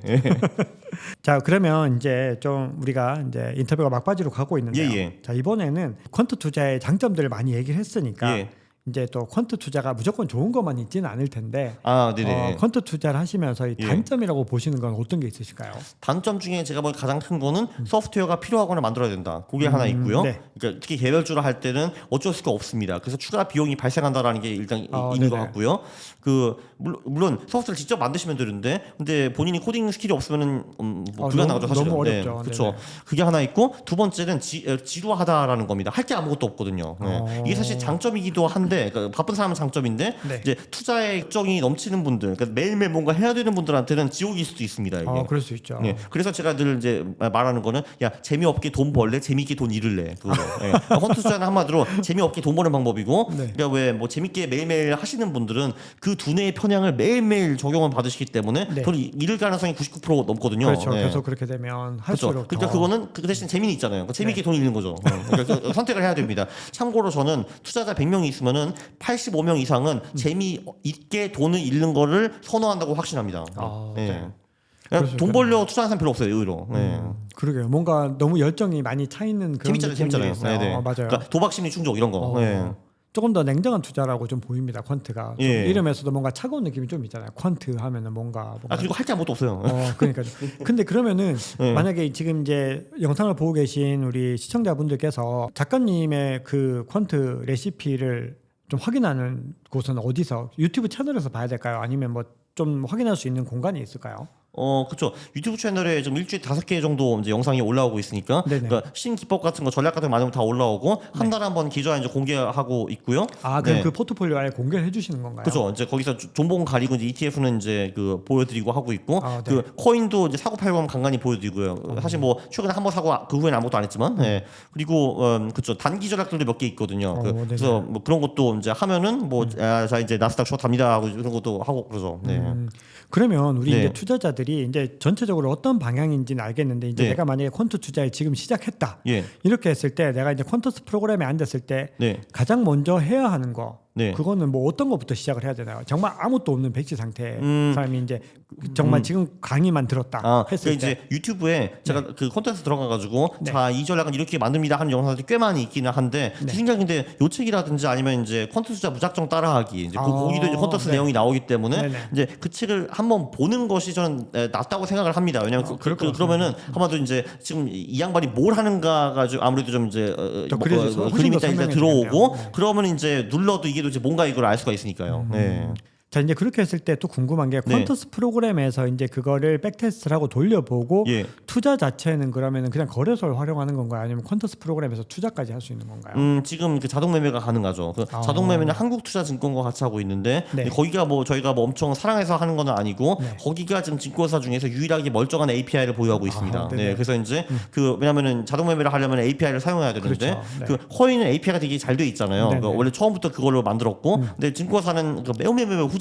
자, 그러면 이제 좀 우리가 이제 인터뷰가 막바지로 가고 있는데요. 예. 자, 이번에는 퀀트 투자의 장점들을 많이 얘기를 했으니까 예. 이제 또 퀀트 투자가 무조건 좋은 것만 있지는 않을 텐데 아, 네네. 퀀트 투자를 하시면서 이 예. 단점이라고 보시는 건 어떤 게 있으실까요? 단점 중에 제가 보기엔 가장 큰 거는 소프트웨어가 필요하거나 만들어야 된다. 그게 하나 있고요. 네. 그러니까 특히 개별주를 할 때는 어쩔 수가 없습니다. 그래서 추가 비용이 발생한다라는 게 일단 있는 것 네네. 같고요. 그 물론 소프트웨어를 직접 만드시면 되는데, 근데 본인이 코딩 스킬이 없으면은 뭐 불가능하죠 사실은. 너무 어렵죠. 그렇죠. 네네. 그게 하나 있고, 두 번째는 지루하다라는 겁니다. 할 게 아무것도 없거든요. 이게 사실 장점이기도 한데, 그러니까 바쁜 사람은 장점인데 네. 이제 투자에 열정이 넘치는 분들, 그러니까 매일매일 뭔가 해야 되는 분들한테는 지옥일 수도 있습니다. 이게. 그럴 수 있죠. 네, 그래서 제가 늘 이제 말하는 거는, 야, 재미없게 돈 벌래, 재미있게 돈 잃을래. 그거. 예. 펀트 투자는 한마디로 재미없게 돈 버는 방법이고, 네. 그러니까 왜 뭐 재밌게 매일매일 하시는 분들은 그 두뇌의 편향을 매일매일 적용을 받으시기 때문에 네. 돈 잃을 가능성이 99% 넘거든요. 그렇죠. 네. 계속 그렇게 되면 할수록 그렇죠. 그러니까 더 그거는 그 대신 재미는 있잖아요. 그러니까 재미있게 돈 잃는 거죠. 그러니까 선택을 해야 됩니다. 참고로 저는 투자자 100명이 있으면은 85명 이상은 재미있게 돈을 잃는 거를 선호한다고 확신합니다. 네. 그냥 그래서 돈 벌려 투자하는 사람 별로 없어요, 의외로. 그러게요. 뭔가 너무 열정이 많이 차 있는 그런 재밌잖아요, 느낌들이 재밌잖아요. 있어요. 네네. 맞아요. 그러니까 도박 심리 충족 이런 거. 네. 조금 더 냉정한 투자라고 좀 보입니다. 퀀트가 좀 예. 이름에서도 뭔가 차가운 느낌이 좀 있잖아요. 퀀트 하면은 뭔가 그리고 할 게 아무것도 없어요. 그러니까. 근데 그러면은 네. 만약에 지금 이제 영상을 보고 계신 우리 시청자분들께서 작가님의 그 퀀트 레시피를 좀 확인하는 곳은 어디서 유튜브 채널에서 봐야 될까요? 아니면 뭐 좀 확인할 수 있는 공간이 있을까요? 그렇죠. 유튜브 채널에 좀 일주일에 5개 정도 이제 영상이 올라오고 있으니까, 네네. 그러니까 신기법 같은 거, 전략 같은 거 많은 거 다 올라오고 한 달에 한 번 기존에 이제 공개하고 있고요. 그럼 네. 그 포트폴리오 아예 공개를 해주시는 건가요? 그렇죠. 이제 거기서 존봉 가리고 이제 ETF는 이제 그 보여드리고 하고 있고, 네. 그 코인도 이제 사고 팔고 하면 간간히 보여드리고요. 사실 뭐 최근에 한 번 사고 그 후에는 아무것도 안 했지만, 네. 그리고 그렇죠. 단기 전략들도 몇 개 있거든요. 네네. 그래서 뭐 그런 것도 이제 하면은 뭐 자 이제 나스닥 숏답니다 하고 그런 것도 하고 그러죠. 네. 그러면 우리 네. 이제 투자자들이 이제 전체적으로 어떤 방향인지는 알겠는데 이제 네. 내가 만약에 퀀트 투자에 지금 시작했다 예. 이렇게 했을 때 내가 이제 퀀터스 프로그램에 앉았을 때 네. 가장 먼저 해야 하는 거 네. 그거는 뭐 어떤 것부터 시작을 해야 되나요? 정말 아무것도 없는 백지 상태 사람이 이제 정말 지금 강의만 들었다 했을 그러니까 때 이제 유튜브에 제가 그 콘텐츠 들어가가지고 네. 자, 이 전략은 이렇게 만듭니다 하는 영상들이 꽤 많이 있기는 한데 제 생각인데 요책이라든지 아니면 이제 콘텐츠 투자 무작정 따라하기 이제 거기도 이제 콘텐츠 네. 내용이 나오기 때문에 네네. 이제 그 책을 한번 보는 것이 저는 낫다고 생각을 합니다. 왜냐하면 그러면은 한마디로 이제 지금 이 양반이 뭘 하는가가 좀 아무래도 좀 이제 그래서 훨씬 그림이 더 딱 이제 설명해 들어오고 주겠네요. 네. 그러면 이제 눌러도 이게 도대체 뭔가 이걸 알 수가 있으니까요. 네. 자 이제 그렇게 했을 때 또 궁금한 게 네. 퀀터스 프로그램에서 이제 그거를 백테스트를 하고 돌려보고 예. 투자 자체는 그러면은 그냥 거래소를 활용하는 건가요? 아니면 퀀터스 프로그램에서 투자까지 할 수 있는 건가요? 지금 그 자동 매매가 가능하죠. 그 자동 매매는 한국투자증권과 같이 하고 있는데 네. 거기가 뭐 저희가 뭐 엄청 사랑해서 하는 건 아니고 네. 거기가 지금 증권사 중에서 유일하게 멀쩡한 API를 보유하고 있습니다. 네네. 네, 그래서 이제 그 왜냐면은 자동 매매를 하려면 API를 사용해야 되는데 그렇죠. 네. 그 코인은 API가 되게 잘 돼 있잖아요. 네네. 그러니까 원래 처음부터 그걸로 만들었고, 근데 증권사는 그 매우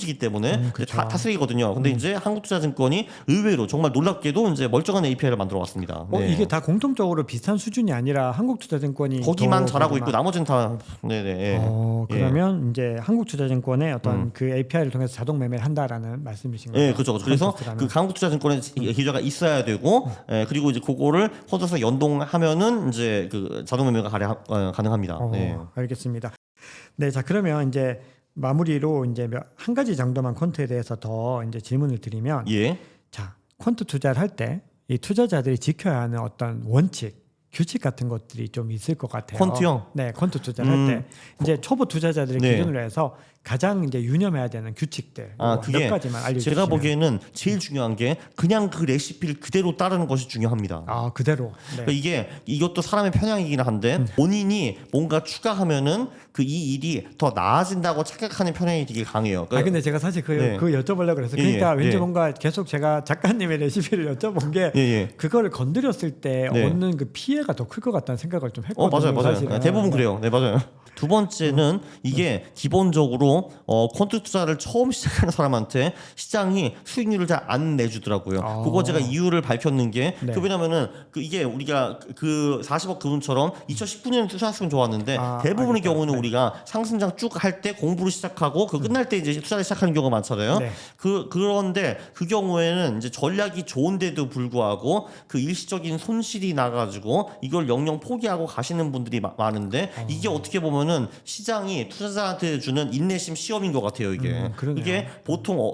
후지기 때문에 그렇죠. 다스리거든요. 근데 이제 한국투자증권이 의외로 정말 놀랍게도 이제 멀쩡한 API를 만들어 왔습니다. 네. 이게 다 공통적으로 비슷한 수준이 아니라 한국투자증권이 거기만 더 잘하고 그나마- 있고 나머지는 다 네네. 예. 그러면 이제 한국투자증권의 어떤 그 API를 통해서 자동 매매를 한다라는 말씀이신 거죠? 예, 그렇죠. 그래서 퀀터스라는. 그 한국투자증권에 계좌가 있어야 되고, 그리고 이제 그거를 콘서트에서 연동하면은 이제 그 자동 매매가 가능합니다. 네. 알겠습니다. 네, 자 그러면 이제 마무리로 이제 한 가지 정도만 퀀트에 대해서 더 이제 질문을 드리면, 예. 자 퀀트 투자를 할 때 이 투자자들이 지켜야 하는 어떤 원칙, 규칙 같은 것들이 좀 있을 것 같아요. 퀀트요? 네, 퀀트 투자를 할 때 이제 초보 투자자들의 네. 기준으로 해서 가장 이제 유념해야 되는 규칙들 그게 몇 가지만 알려주시면. 제가 보기에는 제일 중요한 게 그냥 그 레시피를 그대로 따르는 것이 중요합니다. 그대로. 네. 그러니까 이것도 사람의 편향이긴 한데 본인이 뭔가 추가하면은 그 이 일이 더 나아진다고 착각하는 편향이 되게 강해요. 그러니까 근데 제가 사실 네. 그 여쭤보려고 그래서 예, 그러니까 예, 왠지 예. 뭔가 계속 제가 작가님의 레시피를 여쭤본 게 예. 그거를 건드렸을 때 네. 얻는 그 피해가 더 클 것 같다는 생각을 좀 했거든요. 맞아요. 사실은. 대부분 그래요. 네, 맞아요. 두 번째는 이게 기본적으로 콘트 투자를 처음 시작하는 사람한테 시장이 수익률을 잘 안 내주더라고요. 그거 제가 이유를 밝혔는 게 네. 왜냐면은 이게 우리가 그 40억 그분처럼 2019년에 투자했으면 좋았는데 대부분의 알겠다. 경우는 네. 우리가 상승장 쭉 할 때 공부를 시작하고 그 끝날 때 이제 투자를 시작하는 경우가 많잖아요. 네. 그런데 그 경우에는 이제 전략이 좋은데도 불구하고 그 일시적인 손실이 나가지고 이걸 영영 포기하고 가시는 분들이 많은데 이게 어떻게 보면은 보면은 시장이 투자자한테 주는 인내심 시험인 것 같아요. 이게 그러네요. 이게 보통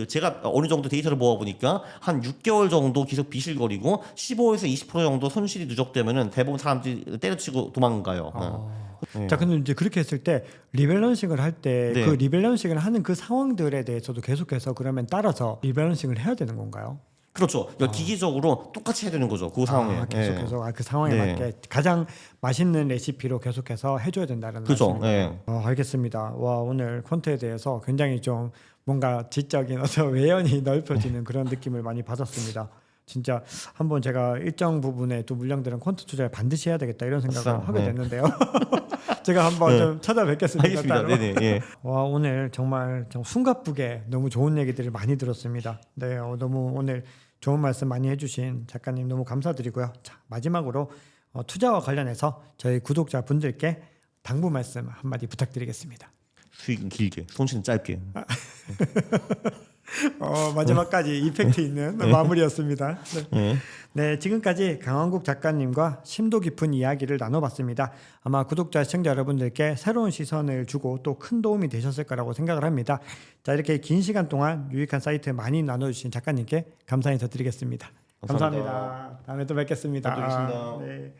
제가 어느 정도 데이터를 모아 보니까 한 6개월 정도 계속 비실거리고 15에서 20% 정도 손실이 누적되면은 대부분 사람들이 때려치고 도망가요. 네. 자, 근데 이제 그렇게 했을 때 리밸런싱을 할 때 네. 그 리밸런싱을 하는 그 상황들에 대해서도 계속해서 그러면 따라서 리밸런싱을 해야 되는 건가요? 그렇죠. 그러니까 기기적으로 똑같이 해야 되는 거죠. 그 상황에. 계속해서 그 상황에 네. 맞게 가장 맛있는 레시피로 계속해서 해줘야 된다는 그렇죠. 말씀이네요. 네. 알겠습니다. 와, 오늘 콘트에 대해서 굉장히 좀 뭔가 지적인 어떤 외연이 넓혀지는 그런 느낌을 많이 받았습니다. 진짜 한번 제가 일정 부분의 또 물량들은 콘트 투자를 반드시 해야 되겠다 이런 생각을 맞습니다. 하게 네. 됐는데요. 제가 한번 좀 찾아뵙겠습니다. 알겠습니다. 따로. 네네. 예. 와, 오늘 정말 좀 숨가쁘게 너무 좋은 얘기들을 많이 들었습니다. 네, 너무 오늘 좋은 말씀 많이 해주신 작가님 너무 감사드리고요. 자, 마지막으로 투자와 관련해서 저희 구독자분들께 당부 말씀 한마디 부탁드리겠습니다. 수익은 길게, 손실은 짧게. 마지막까지 이펙트 있는 마무리였습니다. 네. 예. 네, 지금까지 강원국 작가님과 심도 깊은 이야기를 나눠봤습니다. 아마 구독자, 시청자 여러분들께 새로운 시선을 주고 또 큰 도움이 되셨을 거라고 생각을 합니다. 자, 이렇게 긴 시간 동안 유익한 사이트 많이 나눠주신 작가님께 감사 인사드리겠습니다. 감사합니다. 다음에 또 뵙겠습니다. 또 뵙겠습니다. 네.